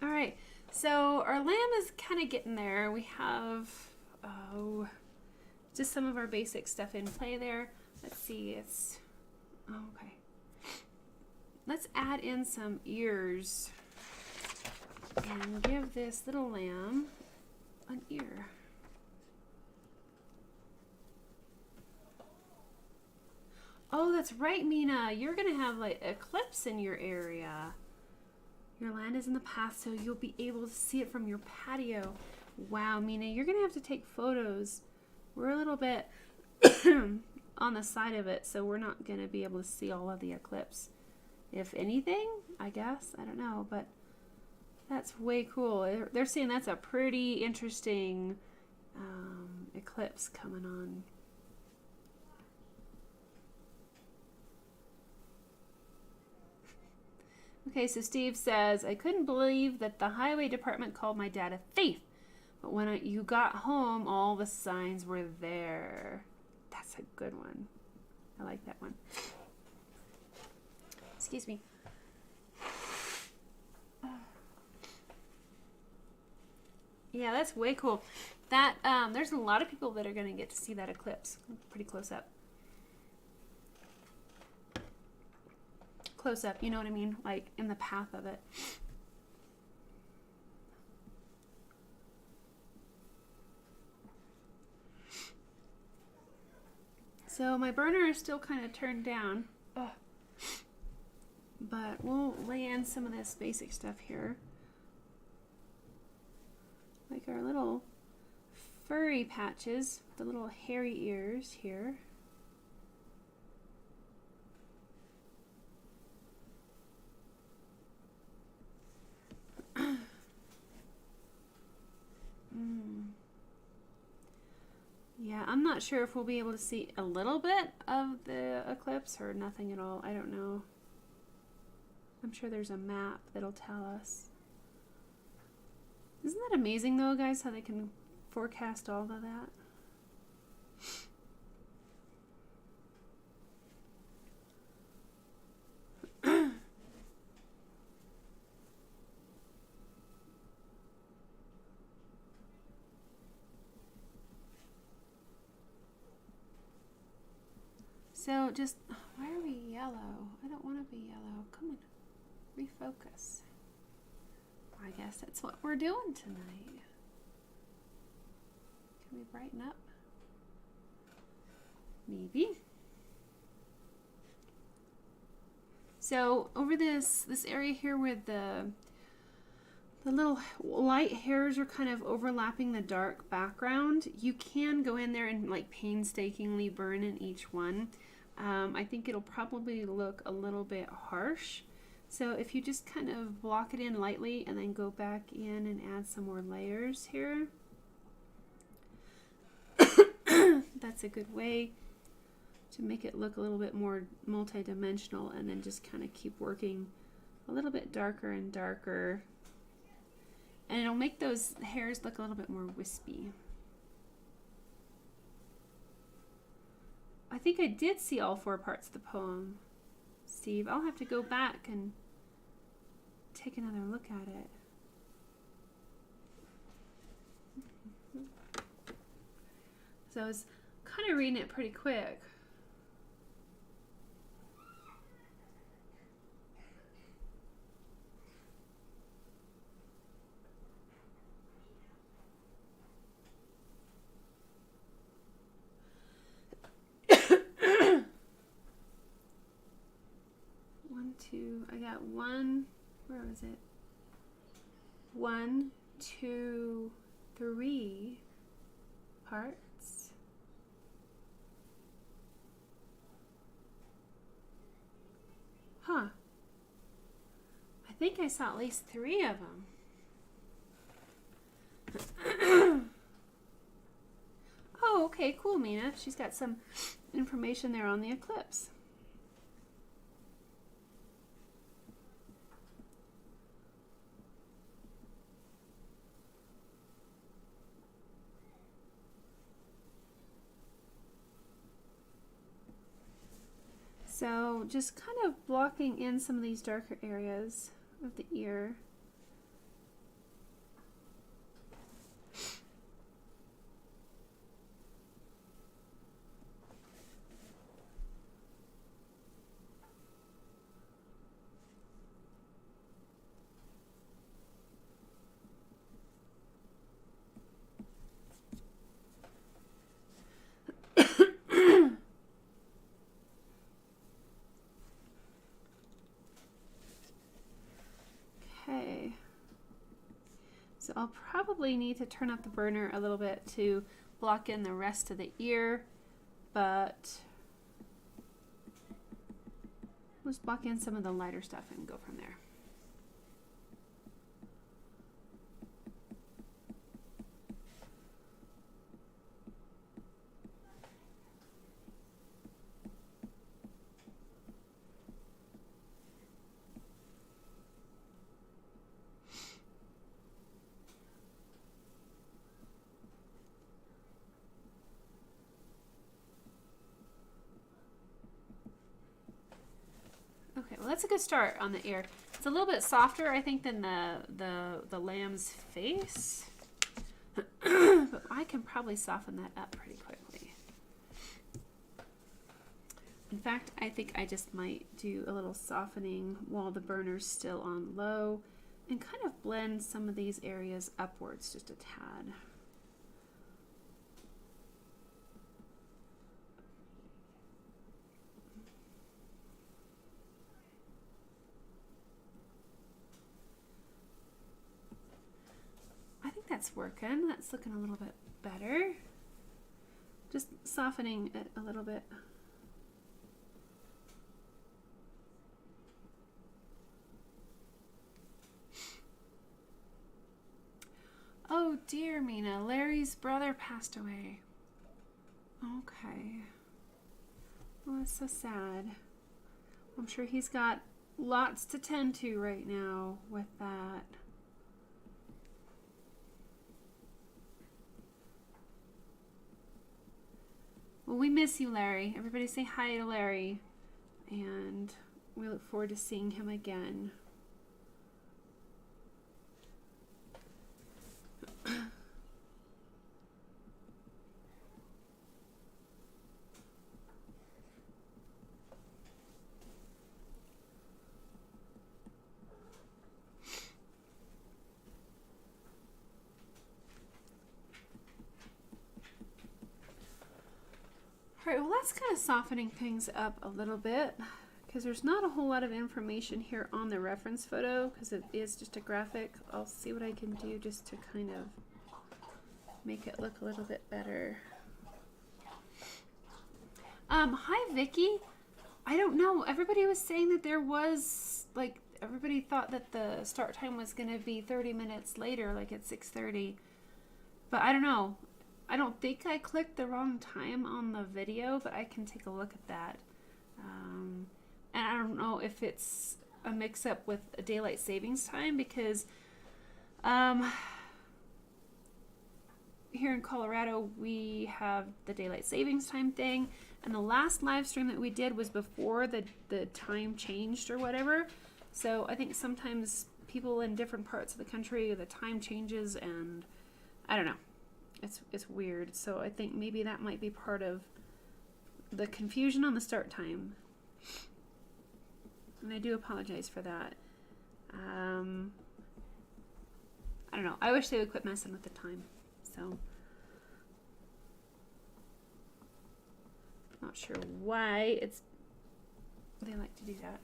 All right, so our lamb is kind of getting there. We have, just some of our basic stuff in play there. let's see, it's, oh, okay. Let's add in some ears and give this little lamb an ear. Oh, that's right, Mina. You're going to have like eclipse in your area. Your land is in the path, so you'll be able to see it from your patio. Wow, Mina, you're going to have to take photos. We're a little bit on the side of it, so we're not going to be able to see all of the eclipse. If anything, I guess. I don't know, but that's way cool. They're saying that's a pretty interesting eclipse coming on. Okay, so Steve says, I couldn't believe that the highway department called my dad a thief. But when you got home, all the signs were there. That's a good one. I like that one. Excuse me. Yeah, that's way cool. That there's a lot of people that are going to get to see that eclipse pretty close up. Close up, you know what I mean? Like in the path of it. So my burner is still kind of turned down. Ugh. But we'll lay in some of this basic stuff here. Like our little furry patches, the little hairy ears here. Yeah, I'm not sure if we'll be able to see a little bit of the eclipse or nothing at all. I don't know. I'm sure there's a map that'll tell us. Isn't that amazing though, guys, how they can forecast all of that? So just, why are we yellow? I don't want to be yellow. Come on, refocus. I guess that's what we're doing tonight. Can we brighten up? Maybe. So over this area here where the little light hairs are kind of overlapping the dark background, you can go in there and like painstakingly burn in each one. I think it'll probably look a little bit harsh. So if you just kind of block it in lightly and then go back in and add some more layers here, that's a good way to make it look a little bit more multi-dimensional, and then just kind of keep working a little bit darker and darker. And it'll make those hairs look a little bit more wispy. I think I did see all 4 parts of the poem, Steve. I'll have to go back and take another look at it. So I was kind of reading it pretty quick. I got 1, where was it? 1, 2, 3 parts. Huh. I think I saw at least 3 of them. Oh, okay, cool, Mina. She's got some information there on the eclipse. So just kind of blocking in some of these darker areas of the ear. So I'll probably need to turn up the burner a little bit to block in the rest of the ear, but we'll just block in some of the lighter stuff and go from there. Okay, well that's a good start on the ear. It's a little bit softer, I think, than the lamb's face, but I can probably soften that up pretty quickly. In fact, I think I just might do a little softening while the burner's still on low and kind of blend some of these areas upwards just a tad. That's working. That's looking a little bit better. Just softening it a little bit. Oh dear, Mina. Larry's brother passed away. Okay. Well, that's so sad. I'm sure he's got lots to tend to right now with that. Well, we miss you, Larry. Everybody say hi to Larry. And we look forward to seeing him again. Alright, well that's kind of softening things up a little bit because there's not a whole lot of information here on the reference photo because it is just a graphic. I'll see what I can do just to kind of make it look a little bit better. Hi Vicky. I don't know. Everybody was saying that there was, like, everybody thought that the start time was going to be 30 minutes later, like at 6:30. But I don't know. I don't think I clicked the wrong time on the video, but I can take a look at that. And I don't know if it's a mix-up with a daylight savings time because here in Colorado we have the daylight savings time thing, and the last live stream that we did was before the time changed or whatever. So I think sometimes people in different parts of the country, the time changes, and I don't know. It's weird, so I think maybe that might be part of the confusion on the start time. And I do apologize for that. I don't know. I wish they would quit messing with the time. So, not sure why they like to do that.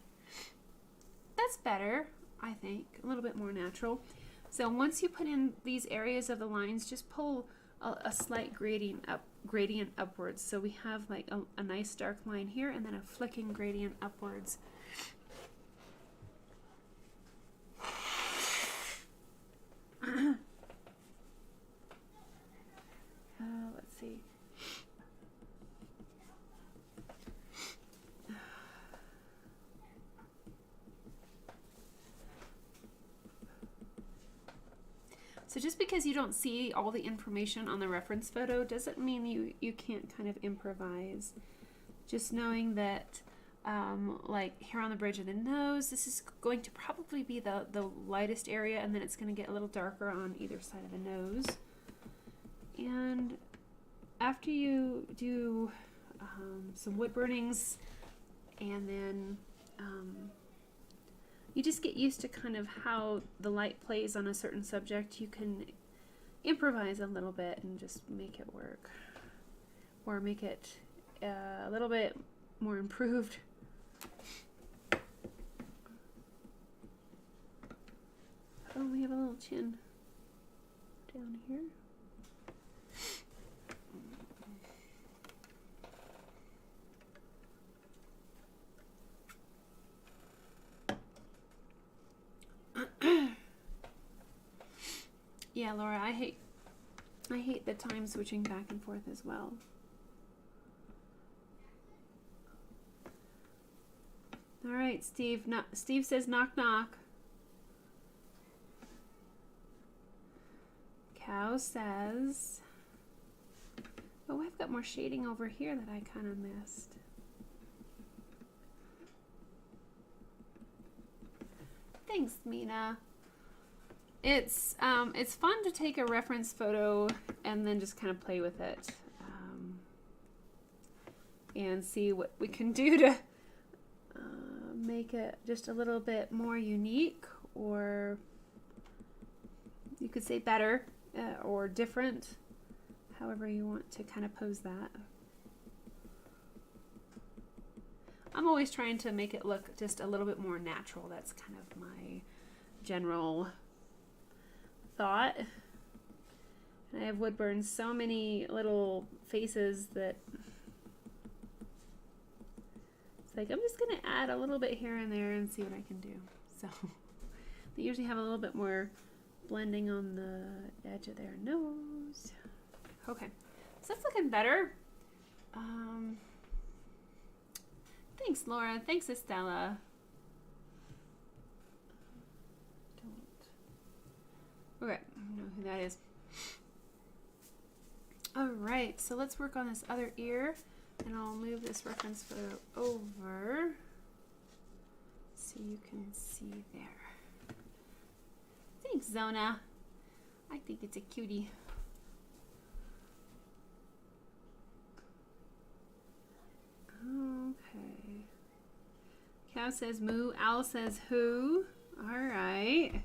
That's better, I think. A little bit more natural. So once you put in these areas of the lines, just pull a slight gradient upwards. So we have like a nice dark line here and then a flicking gradient upwards. Let's see. So just because you don't see all the information on the reference photo doesn't mean you can't kind of improvise. Just knowing that, like here on the bridge of the nose, this is going to probably be the lightest area, and then it's going to get a little darker on either side of the nose. And after you do some wood burnings, and then you just get used to kind of how the light plays on a certain subject, you can improvise a little bit and just make it work, or make it a little bit more improved. Oh, we have a little chin. down here. Yeah, Laura, I hate the time switching back and forth as well. All right, Steve. No, Steve says knock knock. Cow says, oh, I've got more shading over here that I kind of missed. Thanks, Mina. It's fun to take a reference photo and then just kind of play with it and see what we can do to make it just a little bit more unique, or you could say better or different, however you want to kind of pose that. I'm always trying to make it look just a little bit more natural. That's kind of my general thought. And I have Woodburn's so many little faces that it's like I'm just gonna add a little bit here and there and see what I can do. So they usually have a little bit more blending on the edge of their nose. Okay, so that's looking better. Thanks, Laura. Thanks, Estella. Okay, I don't know who that is. All right, so let's work on this other ear, and I'll move this reference photo over so you can see there. Thanks, Zona. I think it's a cutie. Okay. Cow says moo. Owl says who. All right.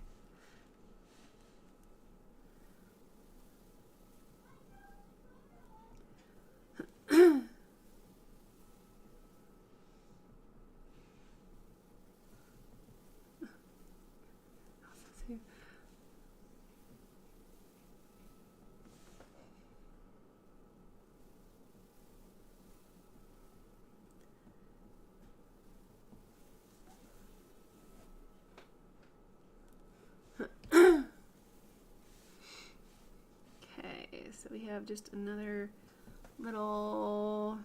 So we have just another little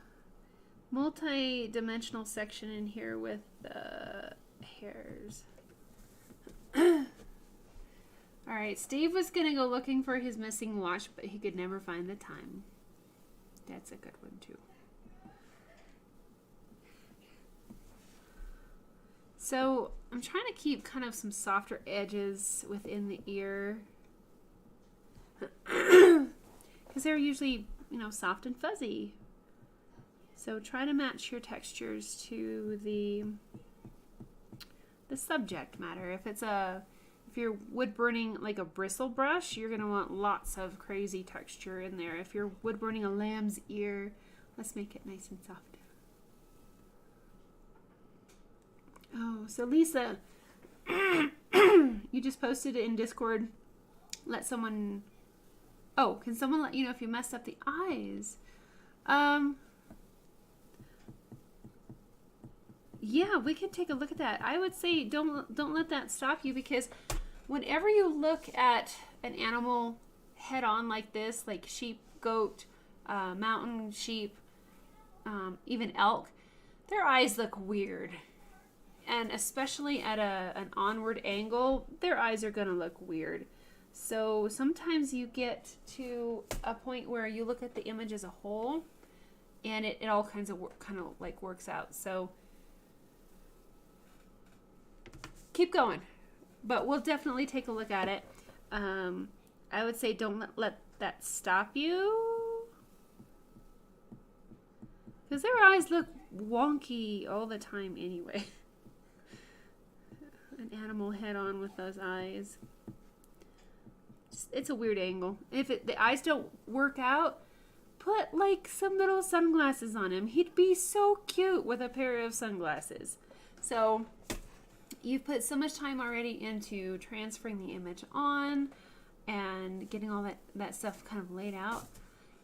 multi-dimensional section in here with the hairs. All right, Steve was gonna go looking for his missing watch, but he could never find the time. That's a good one too. So I'm trying to keep kind of some softer edges within the ear. Because they're usually, you know, soft and fuzzy. So try to match your textures to the subject matter. If you're wood burning like a bristle brush, you're gonna want lots of crazy texture in there. If you're wood burning a lamb's ear, let's make it nice and soft. Oh, so Lisa, you just posted it in Discord. Let someone. Oh, can someone let you know if you messed up the eyes? Yeah, we can take a look at that. I would say don't let that stop you, because whenever you look at an animal head on like this, like sheep, goat, mountain sheep, even elk, their eyes look weird. And especially at an onward angle, their eyes are going to look weird. So sometimes you get to a point where you look at the image as a whole, and it all kind of like works out. So keep going, but we'll definitely take a look at it. I would say don't let that stop you, because their eyes look wonky all the time anyway. An animal head on with those eyes. It's a weird angle. If the eyes don't work out, put like some little sunglasses on him. He'd be so cute with a pair of sunglasses. So you've put so much time already into transferring the image on. and getting all that stuff kind of laid out.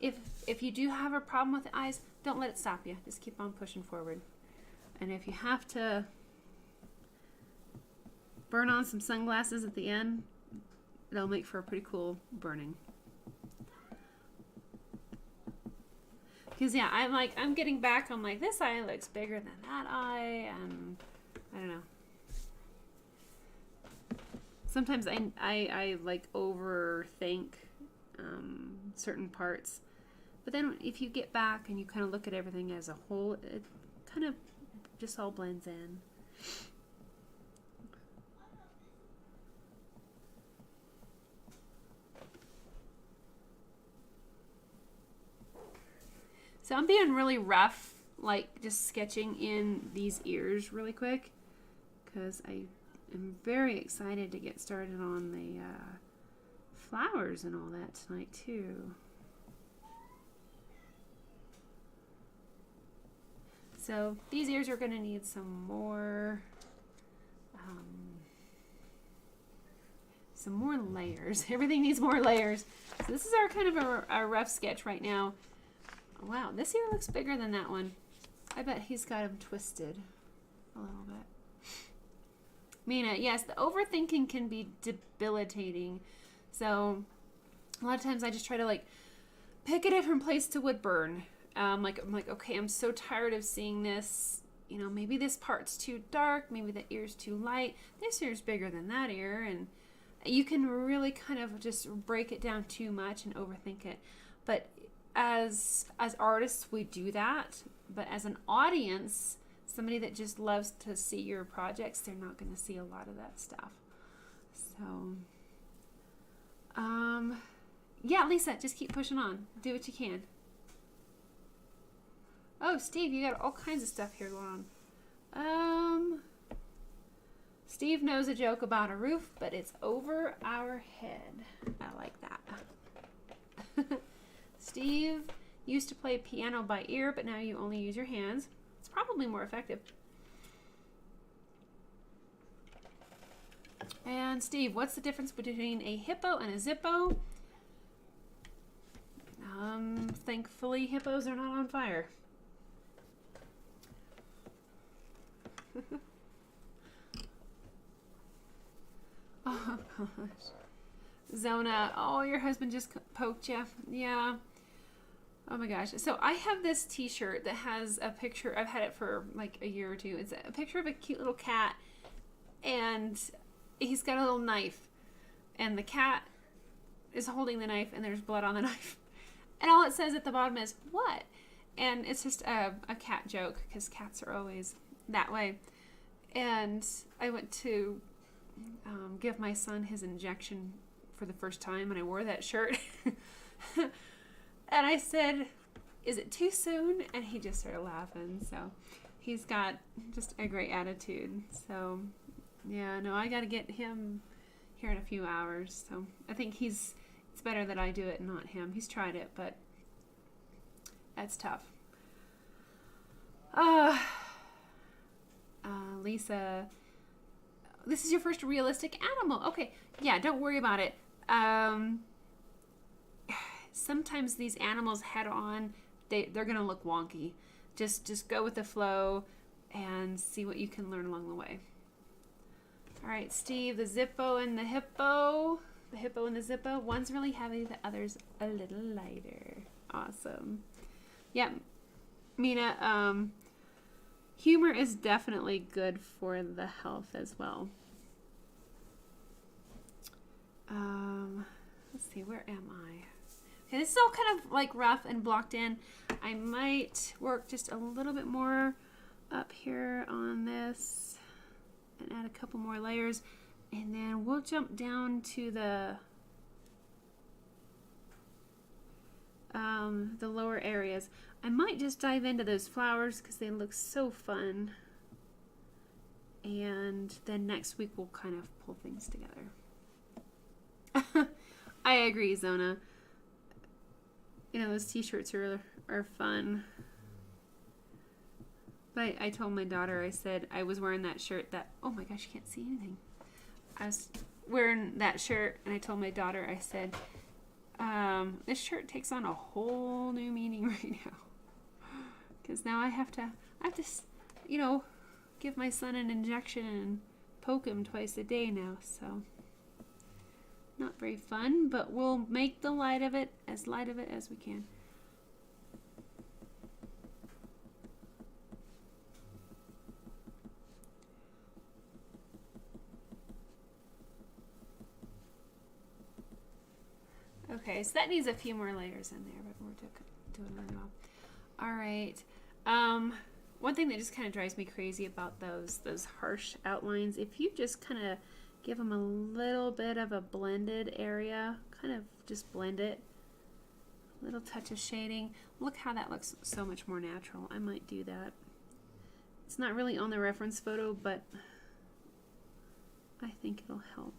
If you do have a problem with the eyes, don't let it stop you. Just keep on pushing forward. And if you have to burn on some sunglasses at the end, it'll make for a pretty cool burning. Because yeah, I'm getting back. I'm like, this eye looks bigger than that eye, and I don't know. Sometimes I like overthink certain parts, but then if you get back and you kind of look at everything as a whole, it kind of just all blends in. So I'm being really rough, like just sketching in these ears really quick, because I am very excited to get started on the flowers and all that tonight too. So these ears are going to need some more layers. Everything needs more layers. So this is our kind of a rough sketch right now. Wow, this ear looks bigger than that one. I bet he's got him twisted a little bit. Mina, yes, the overthinking can be debilitating. So a lot of times I just try to like pick a different place to wood burn. I'm like, okay, I'm so tired of seeing this. You know, maybe this part's too dark. Maybe the ear's too light. This ear's bigger than that ear. And you can really kind of just break it down too much and overthink it. But as artists, we do that. But as an audience, somebody that just loves to see your projects, they're not going to see a lot of that stuff. So, yeah, Lisa, just keep pushing on. Do what you can. Oh, Steve, you got all kinds of stuff here going on. Steve knows a joke about a roof, but it's over our head. I like that. Steve used to play piano by ear, but now you only use your hands. It's probably more effective. And Steve, what's the difference between a hippo and a zippo? Thankfully, hippos are not on fire. Oh gosh. Zona, oh, your husband just poked you. Yeah. Oh my gosh. So I have this t-shirt that has a picture. I've had it for like a year or two. It's a picture of a cute little cat, and he's got a little knife, and the cat is holding the knife, and there's blood on the knife. And all it says at the bottom is, "What?" And it's just a cat joke, because cats are always that way. And I went to give my son his injection for the first time, and I wore that shirt. And I said, "Is it too soon?" And he just started laughing. So he's got just a great attitude. So yeah, no, I got to get him here in a few hours. So I think it's better that I do it and not him. He's tried it, but that's tough. Lisa, this is your first realistic animal. Okay, yeah, don't worry about it. Sometimes these animals head on, they're gonna look wonky. Just go with the flow and see what you can learn along the way. All right, Steve, the zippo and the hippo. The hippo and the zippo. One's really heavy, the other's a little lighter. Awesome. Yeah, Mina, humor is definitely good for the health as well. Let's see, where am I? Okay, this is all kind of like rough and blocked in. I might work just a little bit more up here on this and add a couple more layers, and then we'll jump down to the lower areas. I might just dive into those flowers because they look so fun, and then next week we'll kind of pull things together. I agree, Zona. You know, those t-shirts are fun. But I told my daughter, I said I was wearing that shirt that, oh my gosh, you can't see anything. I was wearing that shirt, and I told my daughter, I said, this shirt takes on a whole new meaning right now. Because now I have to, you know, give my son an injection and poke him twice a day now. So, not very fun, but we'll make the light of it as we can. Okay, so that needs a few more layers in there, but we're doing really well. All right. One thing that just kind of drives me crazy about those harsh outlines, if you just kind of give them a little bit of a blended area, kind of just blend it, a little touch of shading. Look how that looks so much more natural. I might do that. It's not really on the reference photo, but I think it'll help.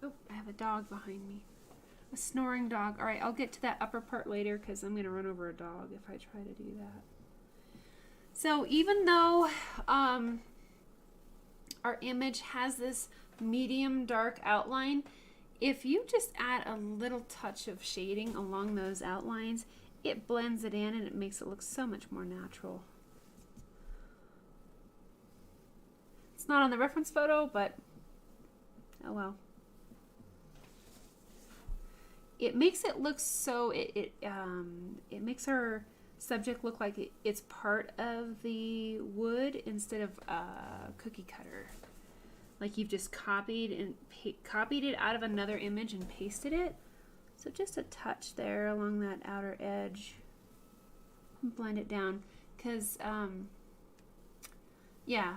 Oh, I have a dog behind me. A snoring dog. All right, I'll get to that upper part later because I'm going to run over a dog if I try to do that. So even though our image has this medium dark outline, if you just add a little touch of shading along those outlines, it blends it in and it makes it look so much more natural. It's not on the reference photo, but oh well. It makes it look so, it makes our subject look like it's part of the wood instead of a cookie cutter. Like you've just copied it out of another image and pasted it. So just a touch there along that outer edge. Blend it down. Because, yeah,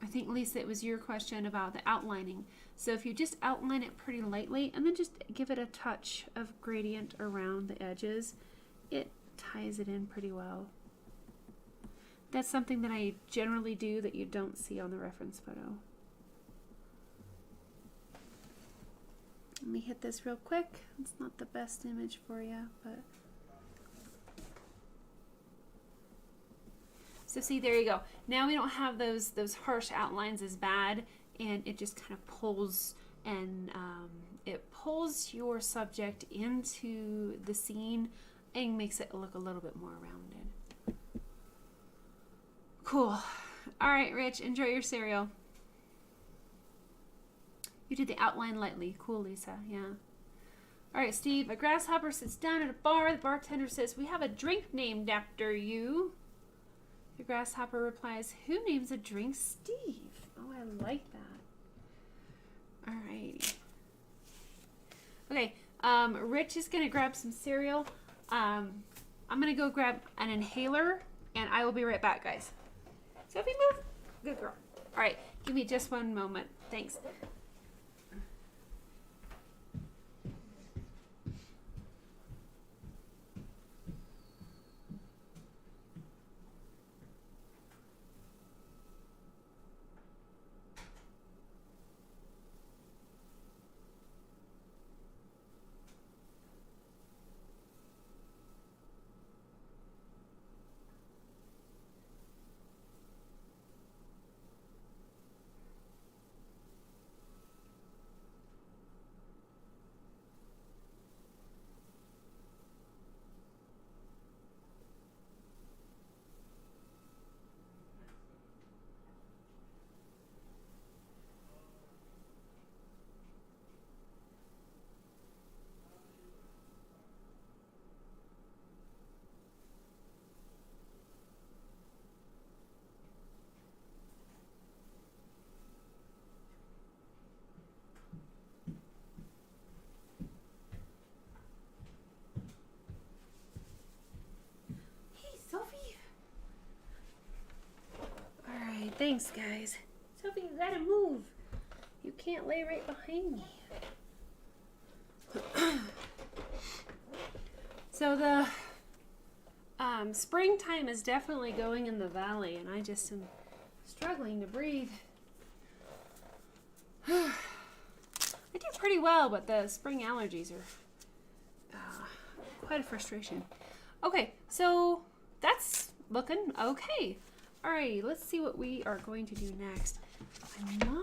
I think, Lisa, it was your question about the outlining. So if you just outline it pretty lightly and then just give it a touch of gradient around the edges, it ties it in pretty well. That's something that I generally do that you don't see on the reference photo. Let me hit this real quick. It's not the best image for you, but so see, there you go. Now we don't have those harsh outlines as bad, and it just kind of pulls and it pulls your subject into the scene and makes it look a little bit more rounded. Cool. All right, Rich, enjoy your cereal. You did the outline lightly. Cool, Lisa. Yeah. All right, Steve. A grasshopper sits down at a bar. The bartender says, "We have a drink named after you." The grasshopper replies, "Who names a drink Steve?" Oh, I like that. All right. Okay. Rich is going to grab some cereal. I'm going to go grab an inhaler, and I will be right back, guys. Sophie, move. Good girl. All right. Give me just one moment. Thanks. Thanks, guys. Sophie, you gotta move. You can't lay right behind me. So the springtime is definitely going in the valley, and I just am struggling to breathe. I do pretty well, but the spring allergies are quite a frustration. Okay, so that's looking okay. Alrighty, let's see what we are going to do next. I might...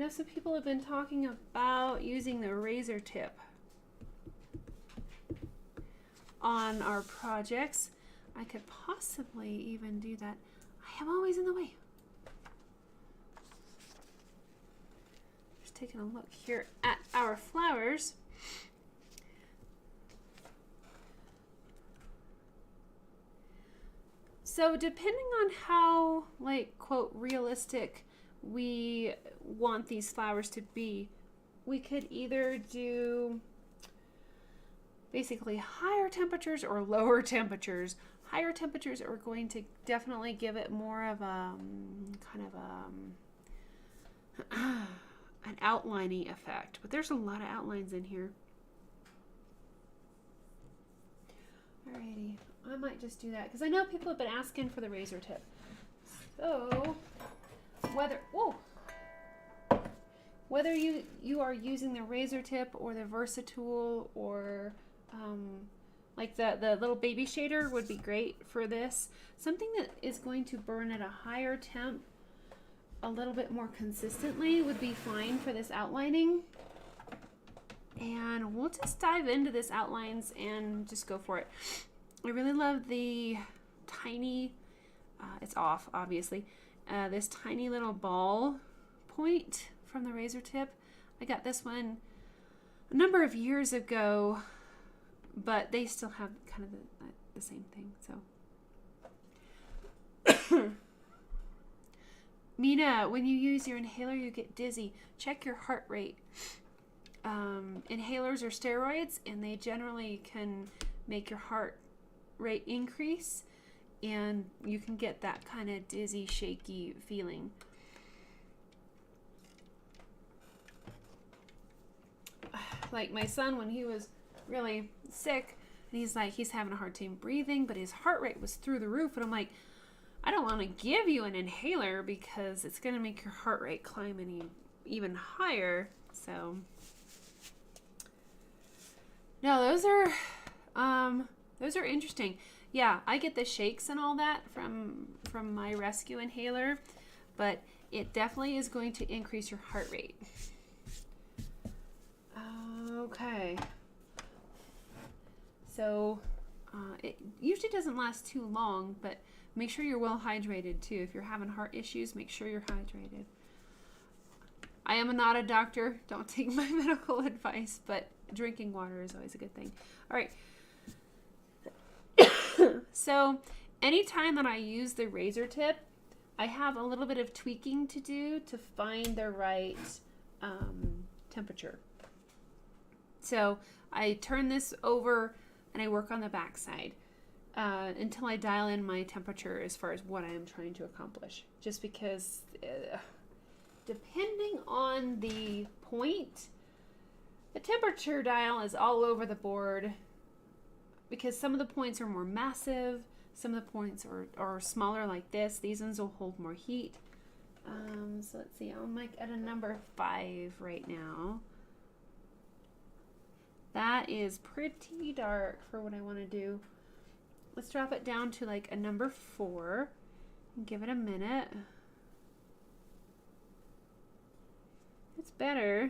some people have been talking about using the razor tip on our projects. I could possibly even do that. I am always in the way. Just taking a look here at our flowers. So depending on how, like, quote, realistic we want these flowers to be, we could either do basically higher temperatures or lower temperatures. Higher temperatures are going to definitely give it more of a kind of an outlining effect, but there's a lot of outlines in here. Alrighty, I might just do that because I know people have been asking for the razor tip. So whether you are using the razor tip or the Versatool or like the little baby shader would be great for this. Something that is going to burn at a higher temp a little bit more consistently would be fine for this outlining. And we'll just dive into this outlines and just go for it. I really love the tiny, it's off obviously, this tiny little ball point from the razor tip. I got this one a number of years ago, but they still have kind of the same thing. So Mina, when you use your inhaler you get dizzy. Check your heart rate. Inhalers are steroids and they generally can make your heart rate increase and you can get that kind of dizzy, shaky feeling. Like my son, when he was really sick, and he's having a hard time breathing, but his heart rate was through the roof, and I'm like, I don't want to give you an inhaler because it's going to make your heart rate climb even higher. So no, those are interesting. Yeah, I get the shakes and all that from my rescue inhaler, but it definitely is going to increase your heart rate. Okay. So it usually doesn't last too long, but make sure you're well hydrated too. If you're having heart issues, make sure you're hydrated. I am not a doctor. Don't take my medical advice, but drinking water is always a good thing. All right. So anytime that I use the razor tip, I have a little bit of tweaking to do to find the right temperature. So I turn this over and I work on the back side until I dial in my temperature as far as what I am trying to accomplish. Just because depending on the point, the temperature dial is all over the board because some of the points are more massive, some of the points are smaller like this. These ones will hold more heat. So let's see, I'm like at a number 5 right now. That is pretty dark for what I want to do. Let's drop it down to like a number 4 and give it a minute. It's better.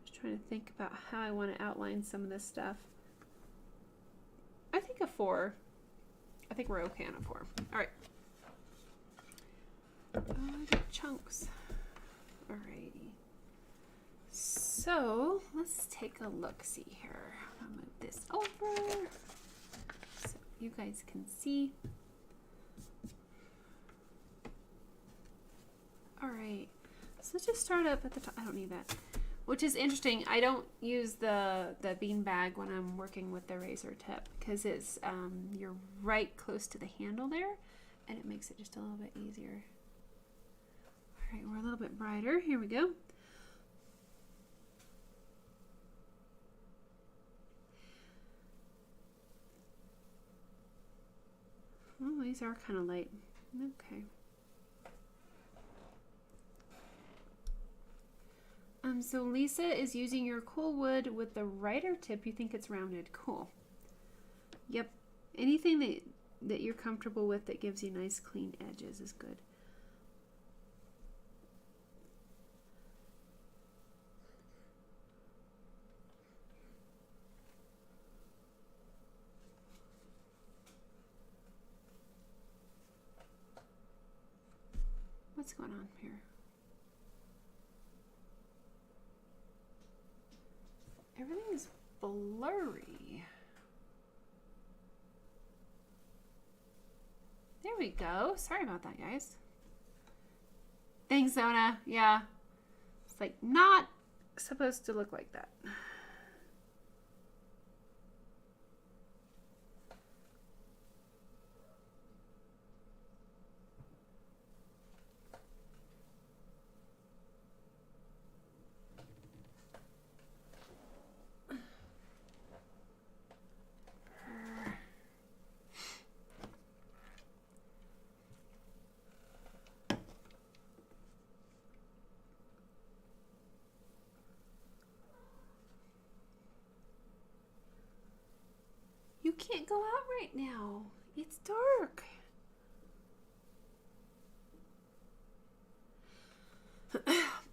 Just trying to think about how I want to outline some of this stuff. I think a 4. I think we're okay on a 4. All right. Oh, I got chunks. Alrighty. So let's take a look-see here. I'll move this over so you guys can see. Alright, so let's just start up at the top. I don't need that. Which is interesting. I don't use the bean bag when I'm working with the razor tip because it's you're right close to the handle there and it makes it just a little bit easier. Alright, we're a little bit brighter. Here we go. Oh, these are kind of light. Okay. So Lisa is using your cool wood with the writer tip. You think it's rounded. Cool. Yep. Anything that you're comfortable with that gives you nice clean edges is good. What's going on here? Everything is blurry. There we go. Sorry about that, guys. Thanks, Zona. Yeah. It's like not supposed to look like that. You can't go out right now. It's dark.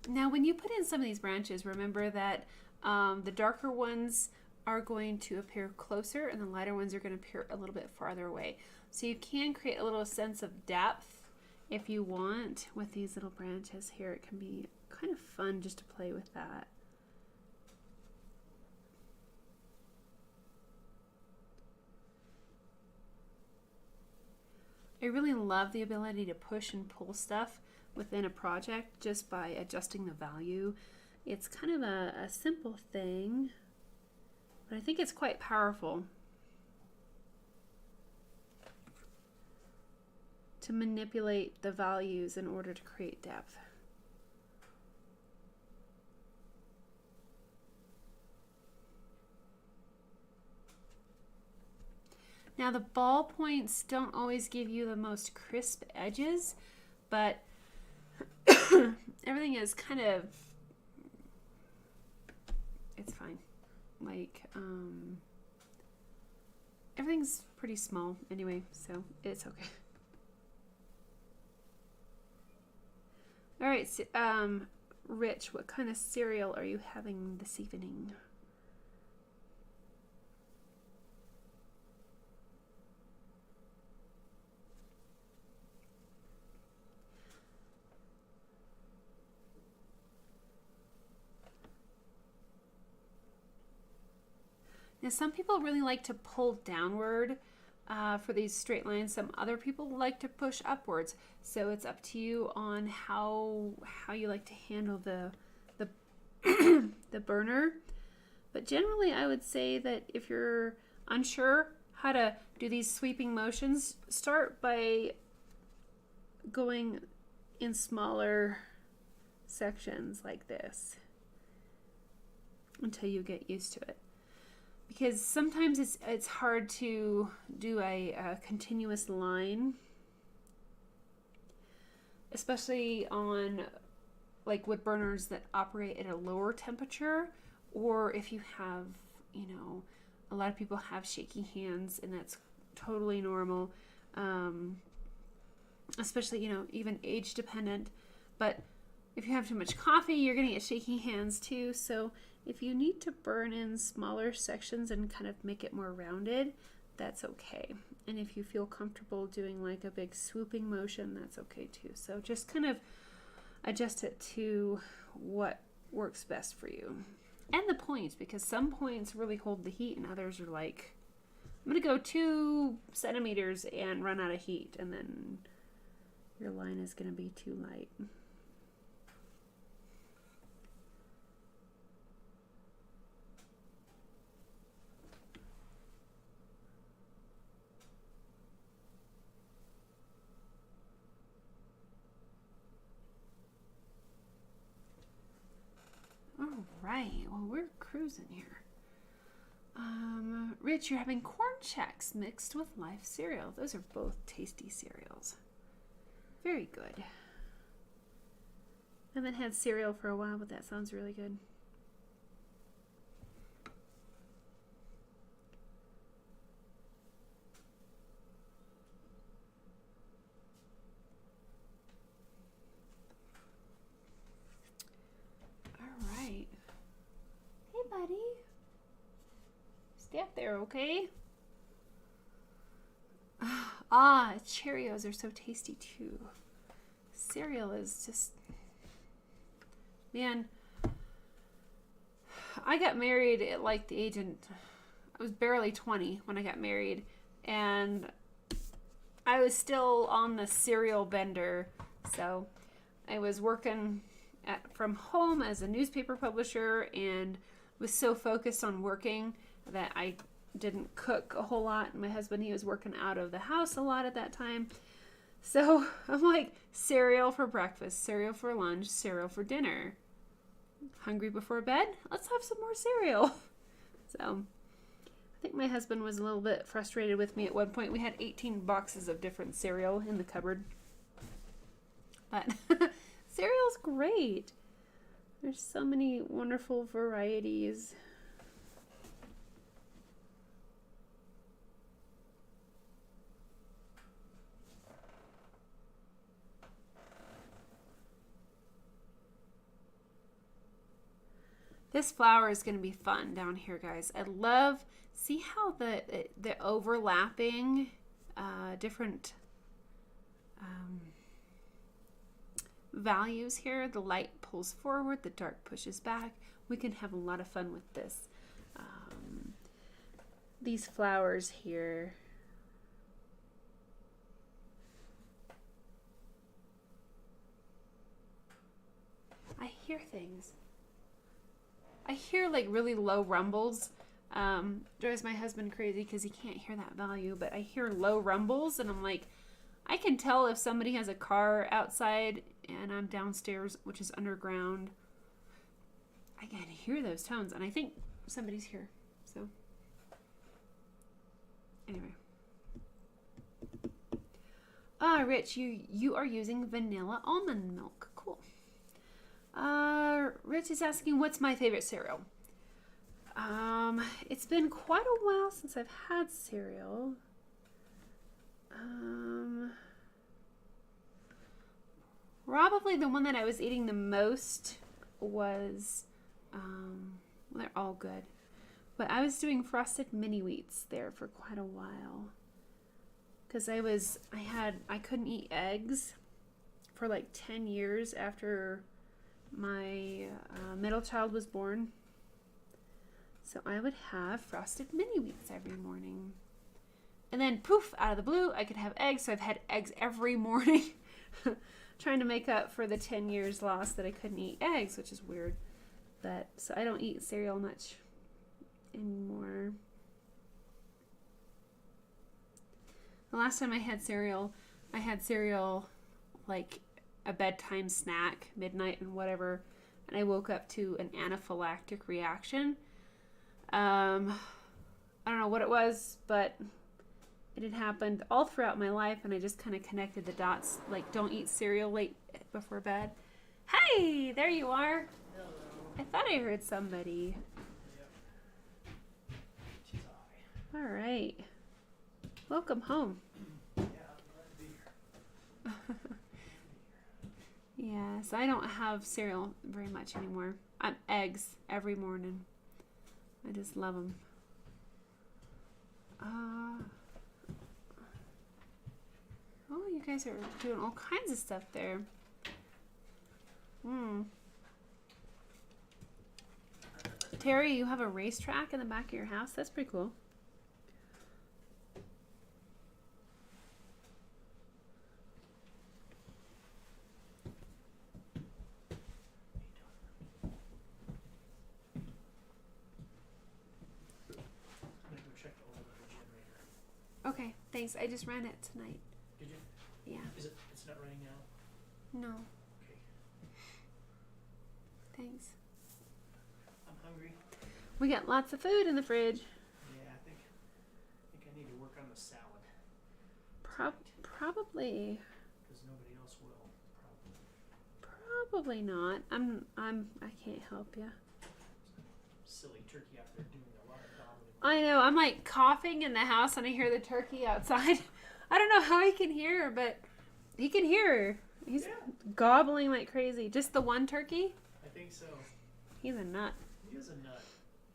Now, when you put in some of these branches, remember that the darker ones are going to appear closer and the lighter ones are going to appear a little bit farther away. So you can create a little sense of depth if you want with these little branches here. It can be kind of fun just to play with that. I really love the ability to push and pull stuff within a project just by adjusting the value. It's kind of a simple thing, but I think it's quite powerful to manipulate the values in order to create depth. Now the ball points don't always give you the most crisp edges, but everything is kind of, it's fine. Like, everything's pretty small anyway, so it's okay. All right, so, Rich, what kind of cereal are you having this evening? Now, some people really like to pull downward for these straight lines. Some other people like to push upwards. So it's up to you on how you like to handle the the burner. But generally, I would say that if you're unsure how to do these sweeping motions, start by going in smaller sections like this until you get used to it. Because sometimes it's hard to do a continuous line, especially on like wood burners that operate at a lower temperature, or if you have, you know, a lot of people have shaky hands, and that's totally normal, especially, you know, even age dependent. But if you have too much coffee, you're going to get shaky hands too. So if you need to burn in smaller sections and kind of make it more rounded, that's okay. And if you feel comfortable doing like a big swooping motion, that's okay too. So just kind of adjust it to what works best for you. And the points, because some points really hold the heat and others are like, I'm going to go 2 centimeters and run out of heat, and then your line is going to be too light. All right, well, we're cruising here. Rich, you're having corn checks mixed with life cereal. Those are both tasty cereals. Very good. haven't had cereal for a while, but that sounds really good. All right. Hey, buddy. Stay up there, okay? Ah, Cheerios are so tasty too. Cereal is just... Man, I got married at like the age of... I was barely 20 when I got married. And I was still on the cereal bender. So I was working from home as a newspaper publisher and was so focused on working that I didn't cook a whole lot. My husband, he was working out of the house a lot at that time. So I'm like, cereal for breakfast, cereal for lunch, cereal for dinner. Hungry before bed? Let's have some more cereal. So I think my husband was a little bit frustrated with me at one point. We had 18 boxes of different cereal in the cupboard. But cereal's great. There's so many wonderful varieties. This flower is going to be fun down here, guys. I love, see how the overlapping different values here. The light pulls forward, the dark pushes back. We can have a lot of fun with this. These flowers here. I hear things. I hear like really low rumbles. Drives my husband crazy because he can't hear that value, but I hear low rumbles and I'm like, I can tell if somebody has a car outside and I'm downstairs, which is underground. I can hear those tones and I think somebody's here. So anyway. Ah, Rich, you are using vanilla almond milk. Cool. Rich is asking, what's my favorite cereal? It's been quite a while since I've had cereal. Probably the one that I was eating the most was, well, they're all good, but I was doing frosted mini wheats there for quite a while. Cause I couldn't eat eggs for like 10 years after my middle child was born. So I would have frosted mini wheats every morning. And then poof, out of the blue, I could have eggs. So I've had eggs every morning. Trying to make up for the 10 years lost that I couldn't eat eggs, which is weird. But so I don't eat cereal much anymore. The last time I had cereal like a bedtime snack, midnight and whatever, and I woke up to an anaphylactic reaction. I don't know what it was, but it had happened all throughout my life, and I just kind of connected the dots, like don't eat cereal late before bed. Hey, there you are. Hello. I thought I heard somebody. Yep. She's all right. All right. Welcome home. Yeah, I'm glad to be here. Yeah, so I don't have cereal very much anymore. I'm eggs every morning. I just love them. Oh, you guys are doing all kinds of stuff there. Terry, you have a racetrack in the back of your house? That's pretty cool. I'm gonna go check the oil in the generator. Okay, thanks. I just ran it tonight. Did you? Yeah. It's not running now? No, Okay. thanks. I'm hungry. We got lots of food in the fridge. Yeah, I think I need to work on the salad. Probably. Because nobody else will, Probably not. I can't help you. Silly turkey out there doing a lot of gobbling. I know. I'm like coughing in the house and I hear the turkey outside. I don't know how he can hear, but he can hear. He's gobbling like crazy. Just the one turkey? I think so. He's a nut. He is a nut.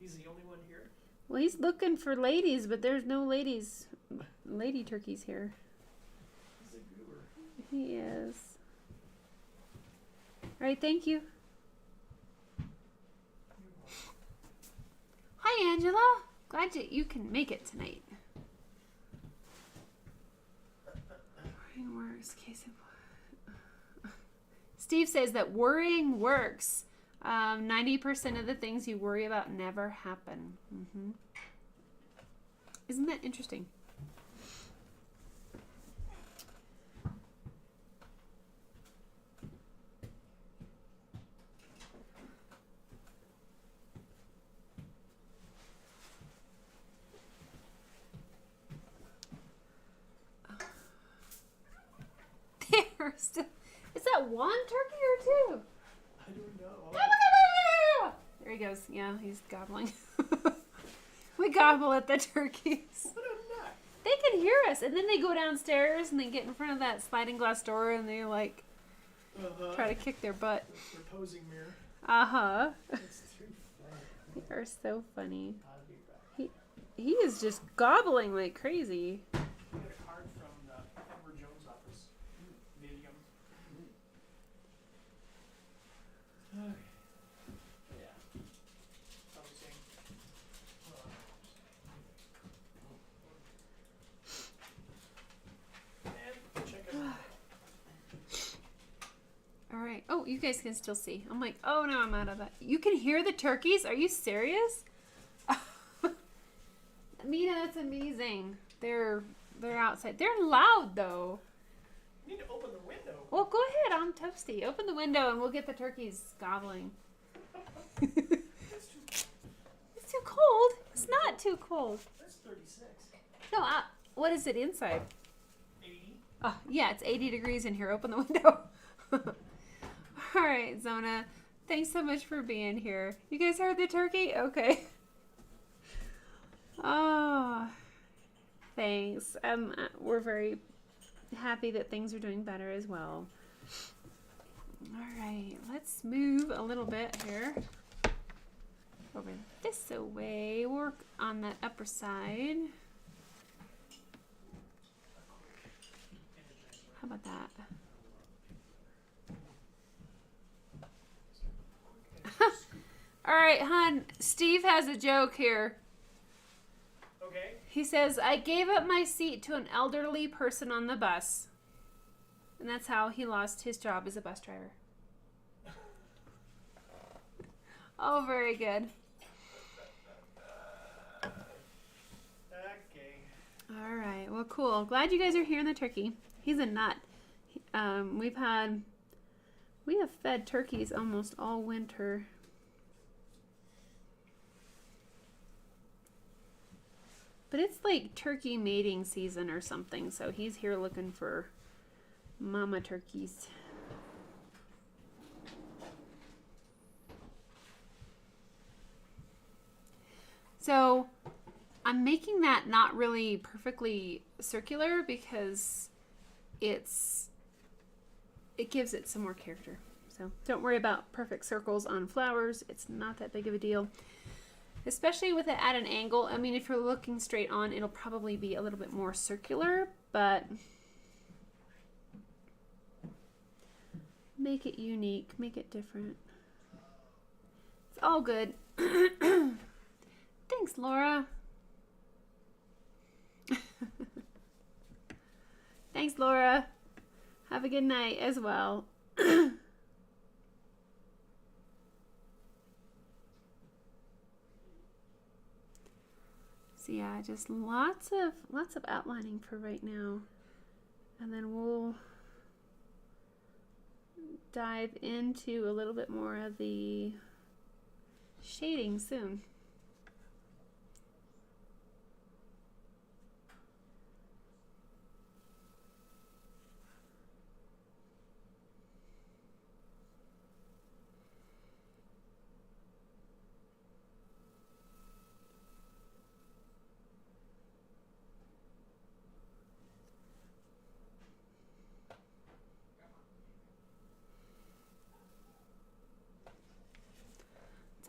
He's the only one here. Well, he's looking for ladies, but there's no lady turkeys here. He's a goober. He is. All right, thank you. Hi, Angela. Glad you can make it tonight. Worrying works. Steve says that worrying works. 90% of the things you worry about never happen. Isn't that interesting? Is that one turkey or two? I don't know. There he goes. Yeah, he's gobbling. We gobble at the turkeys. What a nut. They can hear us, and then they go downstairs and they get in front of that sliding glass door and they like try to kick their butt. The posing mirror. It's too funny. They are so funny. I'll be back. He is just gobbling like crazy. We got a card from the Edward Jones office. Medium. Okay. Yeah. Probably saying. And check it out. All right. Oh, you guys can still see. I'm like, oh no, I'm out of that. You can hear the turkeys? Are you serious? Mina, that's amazing. They're outside. They're loud though. You need to open the window. Well, go ahead. I'm toasty. Open the window and we'll get the turkeys gobbling. That's It's too cold. It's not too cold. That's 36. No, what is it inside? 80. Oh, yeah, it's 80 degrees in here. Open the window. All right, Zona. Thanks so much for being here. You guys heard the turkey? Okay. Oh, thanks. We're very happy that things are doing better as well. All right, let's move a little bit here. Over this way. Work on that upper side. How about that? All right, hon. Steve has a joke here. Okay. He says, I gave up my seat to an elderly person on the bus. And that's how he lost his job as a bus driver. Oh, very good. Okay. All right. Well, cool. Glad you guys are hearing the turkey. He's a nut. We have fed turkeys almost all winter. But it's like turkey mating season or something, so he's here looking for mama turkeys. So I'm making that not really perfectly circular because it gives it some more character. So don't worry about perfect circles on flowers. It's not that big of a deal. Especially with it at an angle. I mean, if you're looking straight on, it'll probably be a little bit more circular, but make it unique, make it different. It's all good. Thanks, Laura. Thanks, Laura. Have a good night as well. So yeah, just lots of outlining for right now. And then we'll dive into a little bit more of the shading soon.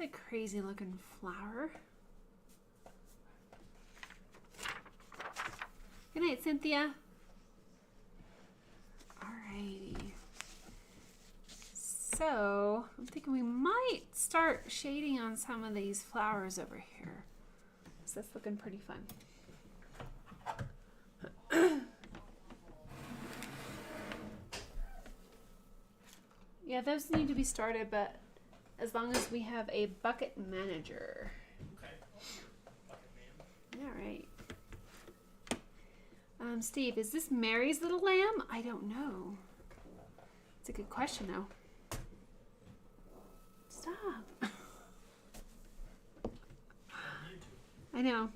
a crazy looking flower. Good night, Cynthia. Alrighty. So, I'm thinking we might start shading on some of these flowers over here. So that's looking pretty fun. Yeah, those need to be started, but as long as we have a bucket manager. Okay. Bucket man. All right. Steve, is this Mary's little lamb? I don't know. It's a good question, though. Stop. I know.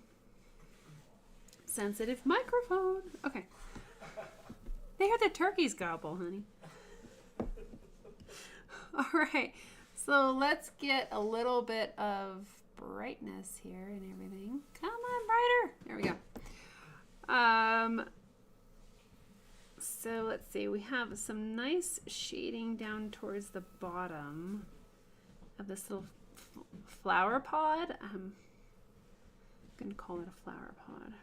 Sensitive microphone. Okay. They heard the turkeys gobble, honey. All right. So let's get a little bit of brightness here and everything. Come on, brighter. There we go. So let's see. We have some nice shading down towards the bottom of this little flower pod. I'm going to call it a flower pod.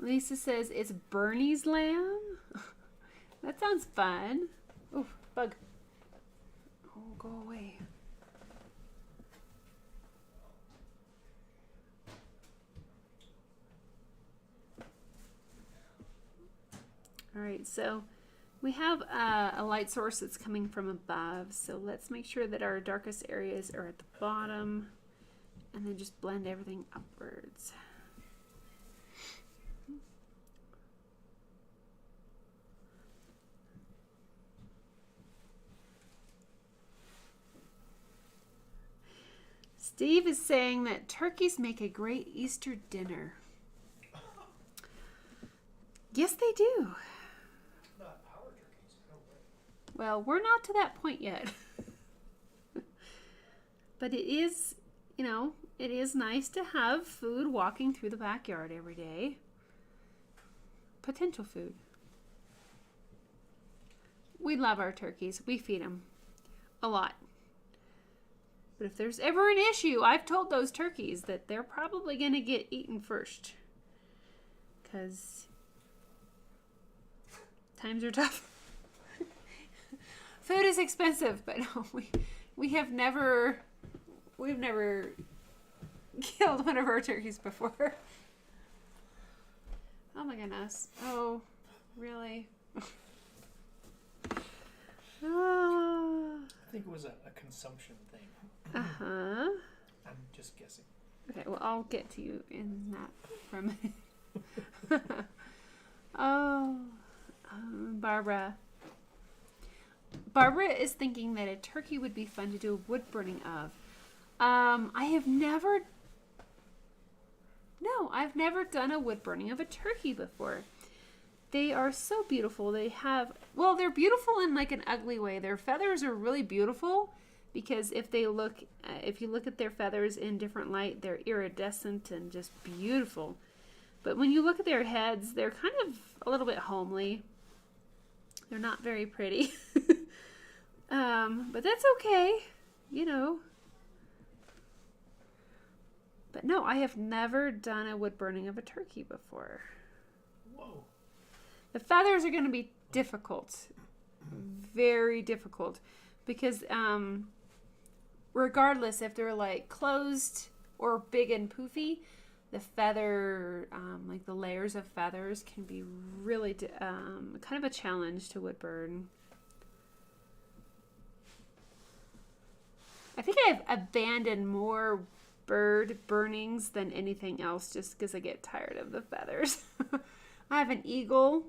Lisa says it's Bernie's lamb. That sounds fun. Oh, bug. Oh, go away. All right, so we have a light source that's coming from above. So let's make sure that our darkest areas are at the bottom and then just blend everything upwards. Steve is saying that turkeys make a great Easter dinner. Yes, they do. Not our turkeys. No way. Well, we're not to that point yet. But it is, you know, it is nice to have food walking through the backyard every day. Potential food. We love our turkeys. We feed them a lot. But if there's ever an issue, I've told those turkeys that they're probably going to get eaten first. Because times are tough. Food is expensive, but no, we've never killed one of our turkeys before. Oh my goodness. Oh, really? Oh. I think it was a consumption thing. Uh-huh. I'm just guessing. Okay, well, I'll get to you in that for a minute. Oh, Barbara. Barbara is thinking that a turkey would be fun to do a wood burning of. I've never done a wood burning of a turkey before. They are so beautiful. They're beautiful in like an ugly way. Their feathers are really beautiful because if you look at their feathers in different light, they're iridescent and just beautiful. But when you look at their heads, they're kind of a little bit homely. They're not very pretty. But that's okay, you know. But no, I have never done a wood burning of a turkey before. Whoa. The feathers are going to be difficult. Very difficult. Because regardless if they're like closed or big and poofy, the feather, like the layers of feathers can be really kind of a challenge to wood burn. I think I've abandoned more bird burnings than anything else just because I get tired of the feathers. I have an eagle,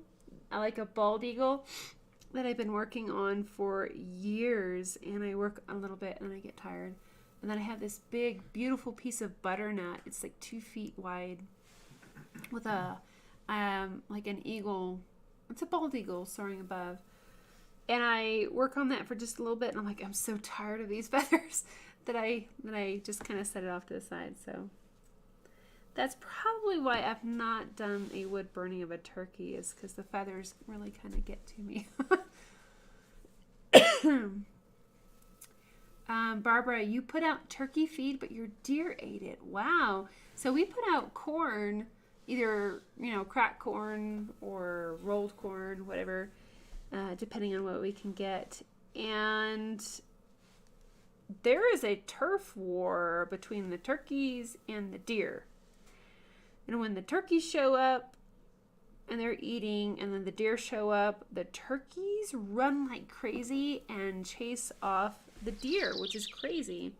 I like a bald eagle that I've been working on for years, and I work a little bit and then I get tired. And then I have this big, beautiful piece of butternut. It's like 2 feet wide with a, like an eagle. It's a bald eagle soaring above. And I work on that for just a little bit, and I'm like, I'm so tired of these feathers that I just kind of set it off to the side. So that's probably why I've not done a wood burning of a turkey, is because the feathers really kind of get to me. Barbara, you put out turkey feed, but your deer ate it. Wow. So we put out corn, either, cracked corn or rolled corn, whatever, depending on what we can get. And there is a turf war between the turkeys and the deer. And when the turkeys show up and they're eating, and then the deer show up, the turkeys run like crazy and chase off the deer, which is crazy.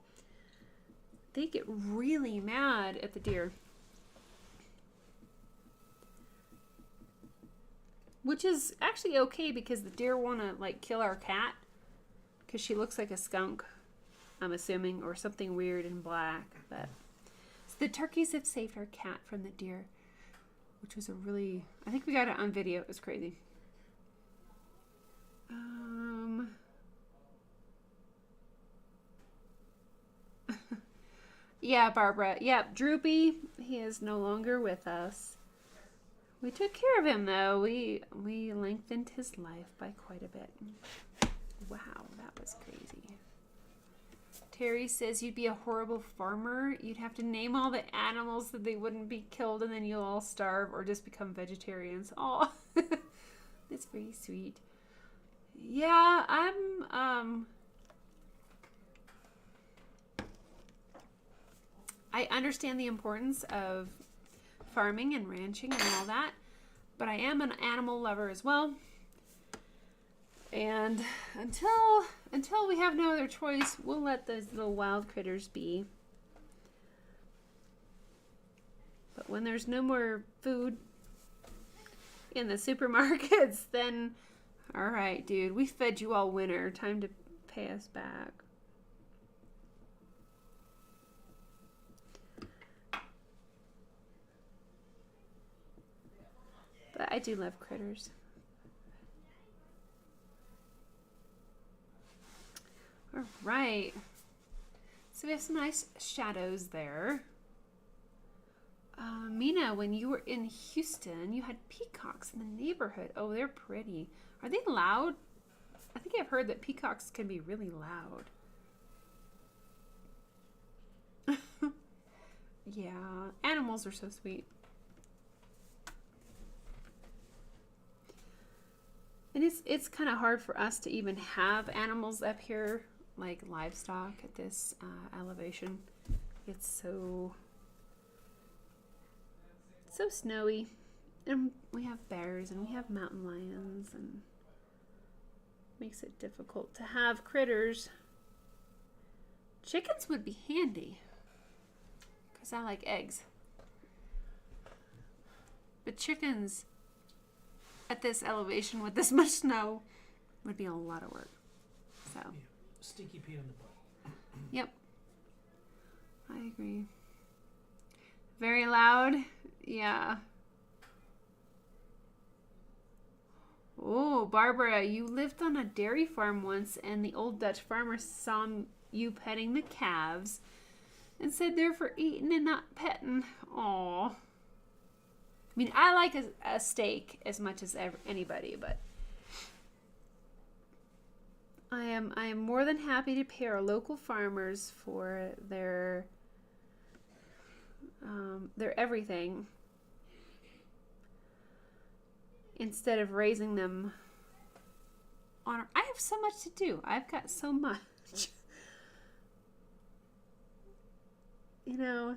They get really mad at the deer. Which is actually okay, because the deer want to like kill our cat because she looks like a skunk, I'm assuming, or something weird and black. But so the turkeys have saved our cat from the deer, which was I think we got it on video. It was crazy. Yeah, Barbara. Yep, Droopy, he is no longer with us. We took care of him, though. We lengthened his life by quite a bit. Wow, that was crazy. Terry says you'd be a horrible farmer. You'd have to name all the animals so they wouldn't be killed, and then you'll all starve or just become vegetarians. Oh, that's pretty sweet. Yeah, I understand the importance of farming and ranching and all that, but I am an animal lover as well. And until we have no other choice, we'll let those little wild critters be. But when there's no more food in the supermarkets, then all right, dude, we fed you all winter. Time to pay us back. But I do love critters. All right. So we have some nice shadows there. Mina, when you were in Houston, you had peacocks in the neighborhood. Oh, they're pretty. Are they loud? I think I've heard that peacocks can be really loud. Yeah, animals are so sweet. And it's kind of hard for us to even have animals up here, like livestock at this elevation. It's so snowy. And we have bears and we have mountain lions, and makes it difficult to have critters. Chickens would be handy because I like eggs. But chickens at this elevation with this much snow would be a lot of work. So Yeah. Stinky pee on the butt. Yep. I agree. Very loud. Yeah. Oh, Barbara, you lived on a dairy farm once, and the old Dutch farmer saw you petting the calves and said they're for eating and not petting. Aw. I mean, I like a steak as much as anybody, but I am more than happy to pay our local farmers for their everything instead of raising them on. I have so much to do. I've got so much.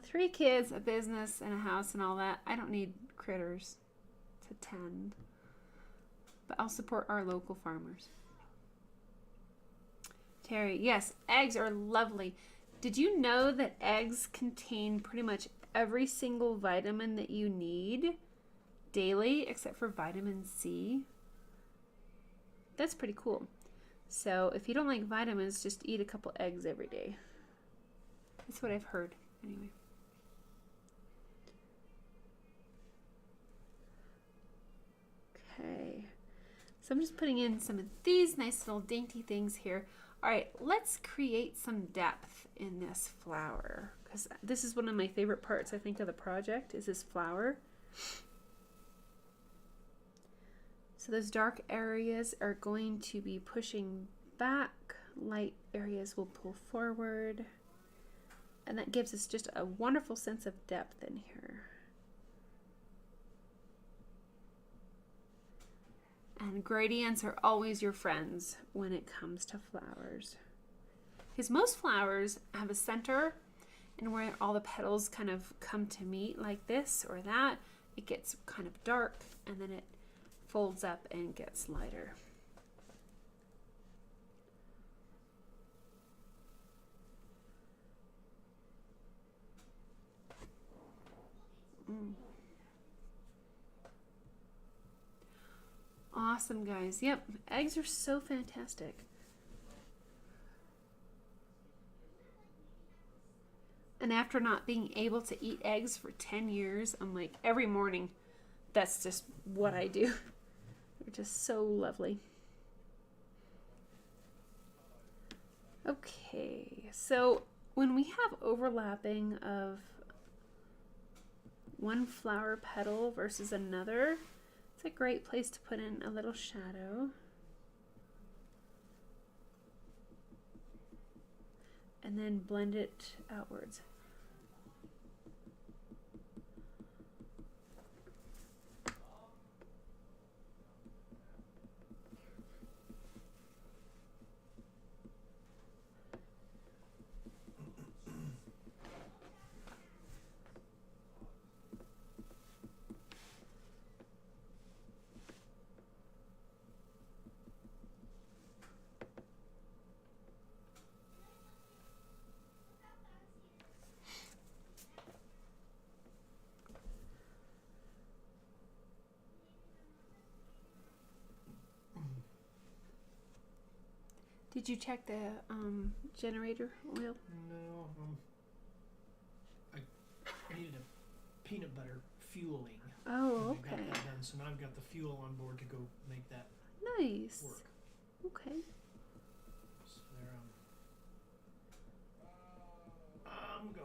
3 kids, a business, and a house, and all that. I don't need critters to tend. But I'll support our local farmers. Terry, yes, eggs are lovely. Did you know that eggs contain pretty much every single vitamin that you need daily except for vitamin C? That's pretty cool. So if you don't like vitamins, just eat a couple eggs every day. That's what I've heard. Anyway. Okay. So I'm just putting in some of these nice little dainty things here. All right, let's create some depth in this flower, because this is one of my favorite parts, I think, of the project is this flower. So those dark areas are going to be pushing back, light areas will pull forward, and that gives us just a wonderful sense of depth in here. And gradients are always your friends when it comes to flowers. Because most flowers have a center, and where all the petals kind of come to meet like this or that, it gets kind of dark, and then it folds up and gets lighter. Awesome, guys. Yep, eggs are so fantastic. And after not being able to eat eggs for 10 years, I'm like, every morning, that's just what I do. They're just so lovely. Okay, so when we have overlapping of one flower petal versus another, it's a great place to put in a little shadow. And then blend it outwards. Did you check the generator oil? No, I needed a peanut butter fueling. Oh, And I okay. got that done, so now I've got the fuel on board to go make that Nice. work. Okay. So there I'm going.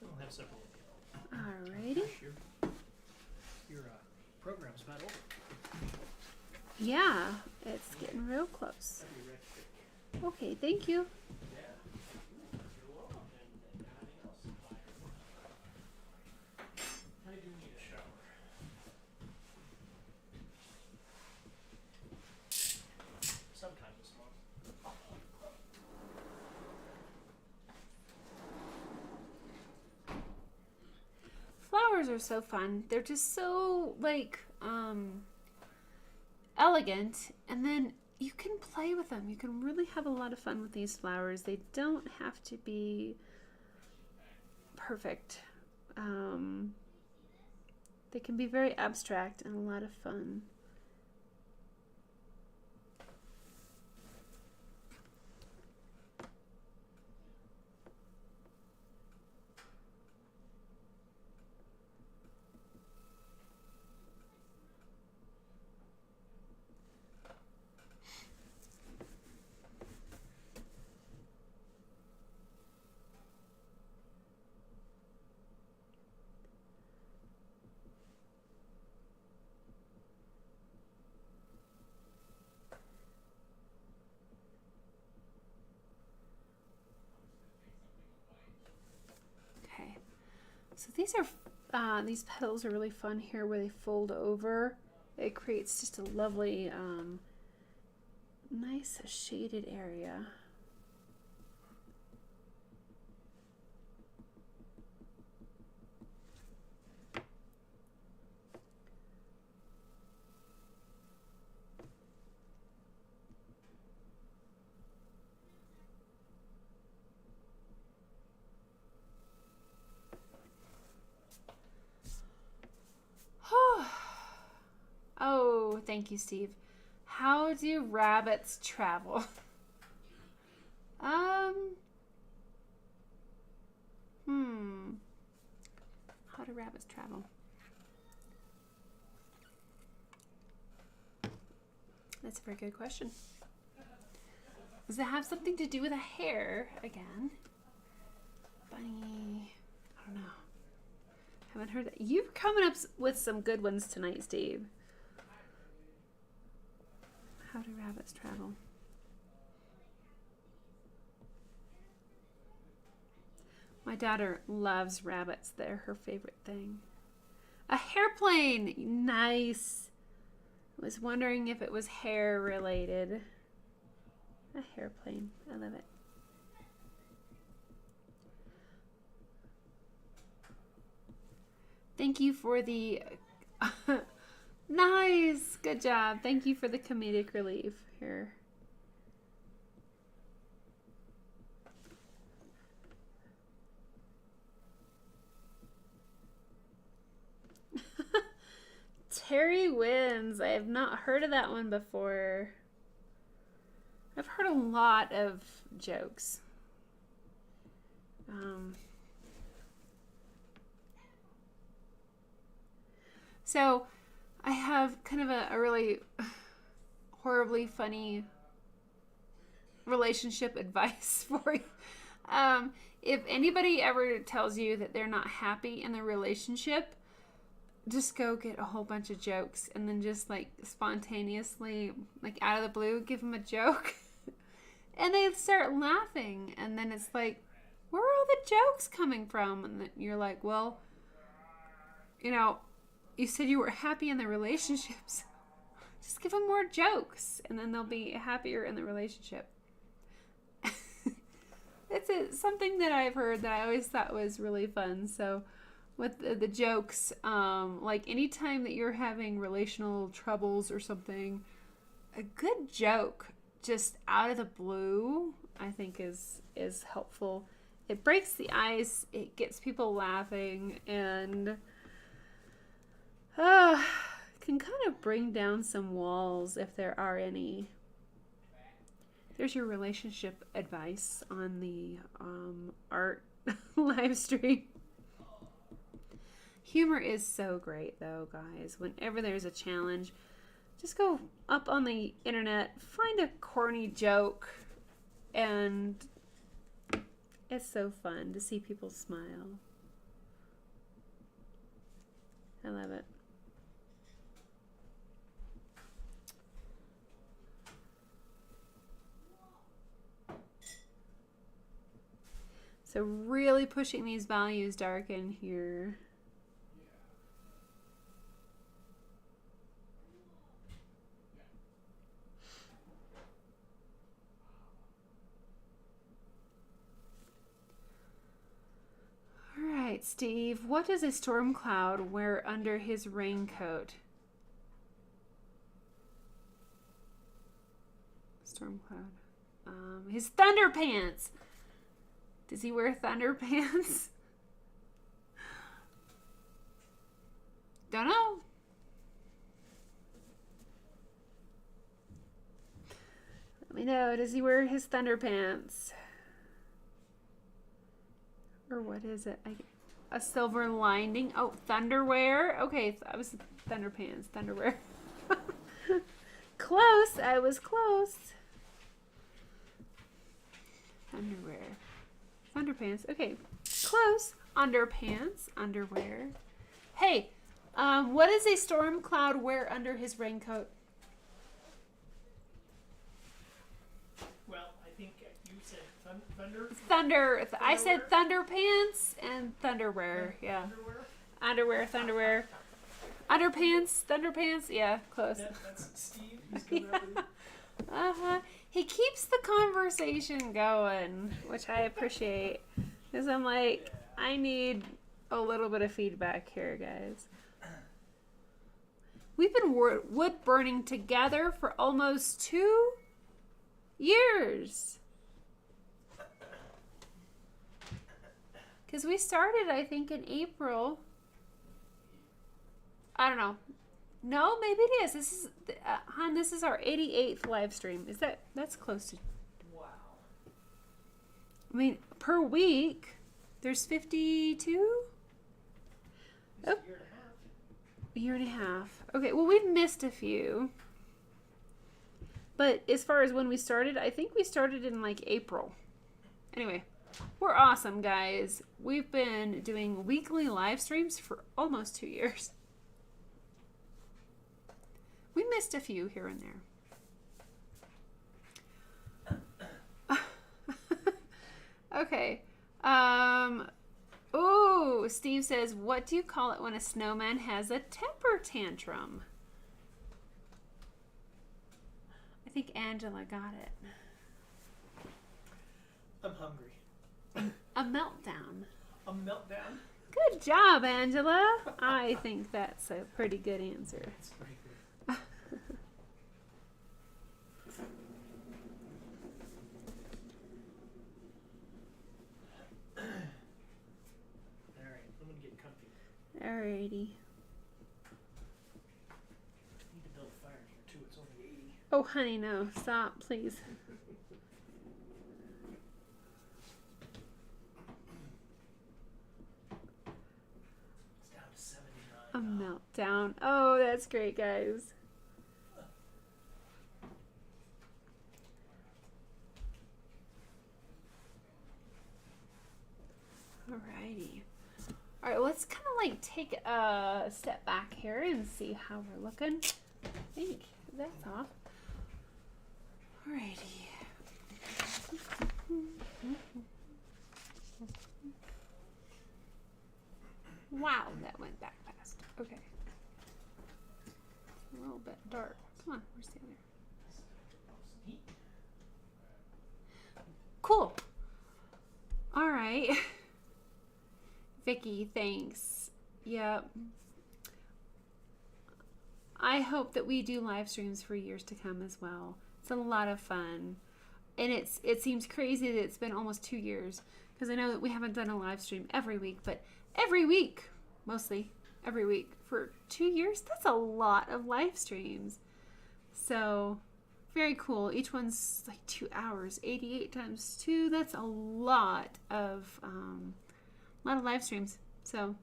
I'll have supper with you. Alrighty. Gosh, your program's about over. Yeah, it's getting real close. Okay, thank you. I do need a shower. Sometime this month. Flowers are so fun. They're just so like elegant, and then you can play with them. You can really have a lot of fun with these flowers. They don't have to be perfect. They can be very abstract and a lot of fun. Okay, so these petals are really fun here where they fold over. It creates just a lovely, nice shaded area. Oh, Thank you, Steve. How do rabbits travel? How do rabbits travel? That's a very good question. Does it have something to do with a hair again? Bunny. I don't know. Haven't heard that. You're coming up with some good ones tonight, Steve. How do rabbits travel? My daughter loves rabbits. They're her favorite thing. A hairplane! Nice. I was wondering if it was hair related. A hairplane. I love it. Thank you for the... Nice! Good job. Thank you for the comedic relief here. Terry wins. I have not heard of that one before. I've heard a lot of jokes. So I have kind of a really horribly funny relationship advice for you. If anybody ever tells you that they're not happy in their relationship, just go get a whole bunch of jokes and then just like spontaneously, like out of the blue, give them a joke. And they start laughing. And then it's like, where are all the jokes coming from? And then you're like, well, you know, you said you were happy in the relationships. Just give them more jokes. And then they'll be happier in the relationship. It's something that I've heard that I always thought was really fun. So with the jokes, like anytime that you're having relational troubles or something, a good joke just out of the blue, I think is helpful. It breaks the ice, it gets people laughing, and can kind of bring down some walls if there are any. There's your relationship advice on the art live stream. Humor is so great though, guys. Whenever there's a challenge, just go up on the internet, find a corny joke, and it's so fun to see people smile. I love it. So really pushing these values dark in here. All right, Steve, what does a storm cloud wear under his raincoat? Storm cloud. His thunder pants. Does he wear thunder pants? Don't know. Let me know. Does he wear his thunder pants? Or what is it? A silver lining. Oh, thunderwear. Okay, I was thunder pants. Thunderwear. Close. I was close. Thunderwear. Underpants. Okay, close. Underpants. Underwear. Hey, what does a storm cloud wear under his raincoat? Well, I think you said thunder. Thunder. I said thunder pants and thunderwear. Yeah. Underwear. Thunderwear. Underpants. Thunderpants. Yeah, close. That's Steve. He's coming up with Uh-huh. He keeps the conversation going, which I appreciate. Because I'm like, I need a little bit of feedback here, guys. We've been wood burning together for almost 2 years. Because we started, I think, in April. I don't know. No, maybe it is. This is, hon, this is our 88th live stream. That's close to, Wow. I mean, per week, there's 52? It's Oh. a year and a half. A year and a half. Okay, well, we've missed a few. But as far as when we started, I think we started in like April. Anyway, we're awesome, guys. We've been doing weekly live streams for almost 2 years. We missed a few here and there. Okay. Oh, Steve says, what do you call it when a snowman has a temper tantrum? I think Angela got it. I'm hungry. A meltdown. A meltdown? Good job, Angela. I think that's a pretty good answer. It's pretty good. Alright, I'm gonna get comfy. Alrighty. Need to build a fire in here too. It's only 80. Oh, honey, no. Stop, please. It's down to 79. A meltdown. Oh, that's great, guys. Alrighty. Alright, let's kind of like take a step back here and see how we're looking. I think that's off. Alrighty. Wow, that went back fast. Okay. A little bit dark. Come on, where's the other? Neat. Cool. All right. Vicky, thanks. Yep. I hope that we do live streams for years to come as well. It's a lot of fun. And it seems crazy that it's been almost 2 years, because I know that we haven't done a live stream every week, but every week, mostly every week for 2 years, that's a lot of live streams. So very cool. Each one's like 2 hours. 88 times 2, that's a lot of live streams. So,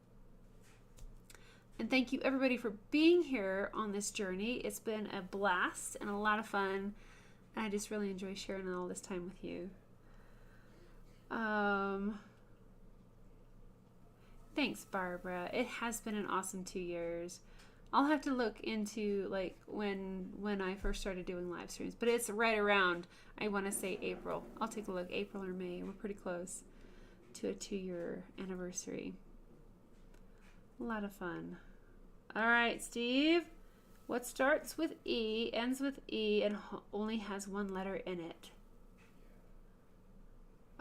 and thank you everybody for being here on this journey. It's been a blast and a lot of fun. And I just really enjoy sharing all this time with you. Thanks, Barbara. It has been an awesome 2 years. I'll have to look into like when I first started doing live streams, but it's right around, I want to say April. I'll take a look, April or May. We're pretty close to a 2-year anniversary. A lot of fun. All right, Steve. What starts with E, ends with E, and only has one letter in it?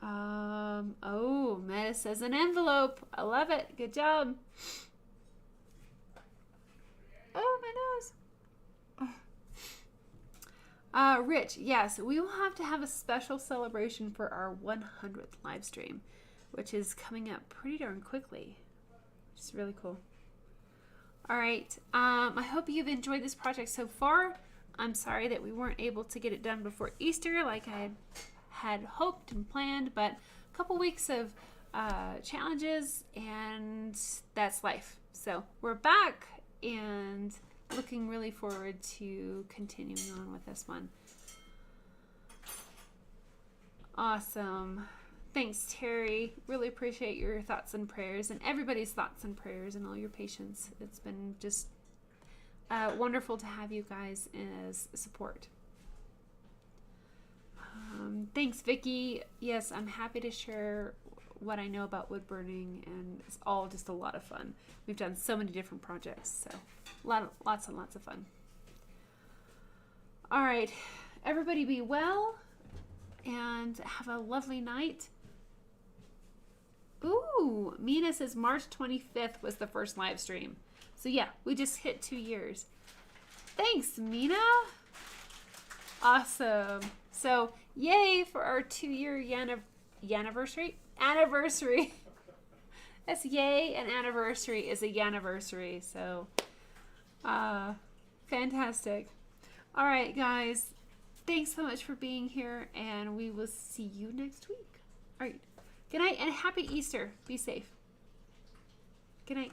Oh, Meta says an envelope. I love it. Good job. Oh, my nose. Rich, yes, we will have to have a special celebration for our 100th live stream, which is coming up pretty darn quickly, which is really cool. All right, I hope you've enjoyed this project so far. I'm sorry that we weren't able to get it done before Easter like I had hoped and planned, but a couple weeks of challenges, and that's life. So we're back and looking really forward to continuing on with this one. Awesome. Thanks, Terry. Really appreciate your thoughts and prayers, and everybody's thoughts and prayers, and all your patience. It's been just wonderful to have you guys as support. Thanks, Vicky. Yes, I'm happy to share what I know about wood burning, and it's all just a lot of fun. We've done so many different projects, so lots and lots of fun. All right, everybody be well and have a lovely night. Ooh, Mina says March 25th was the first live stream. So yeah, we just hit 2 years. Thanks, Mina. Awesome. So yay for our 2-year anniversary. That's yay, and anniversary is a anniversary. So Fantastic. All right, guys. Thanks so much for being here, and we will see you next week. All right. Good night and happy Easter. Be safe. Good night.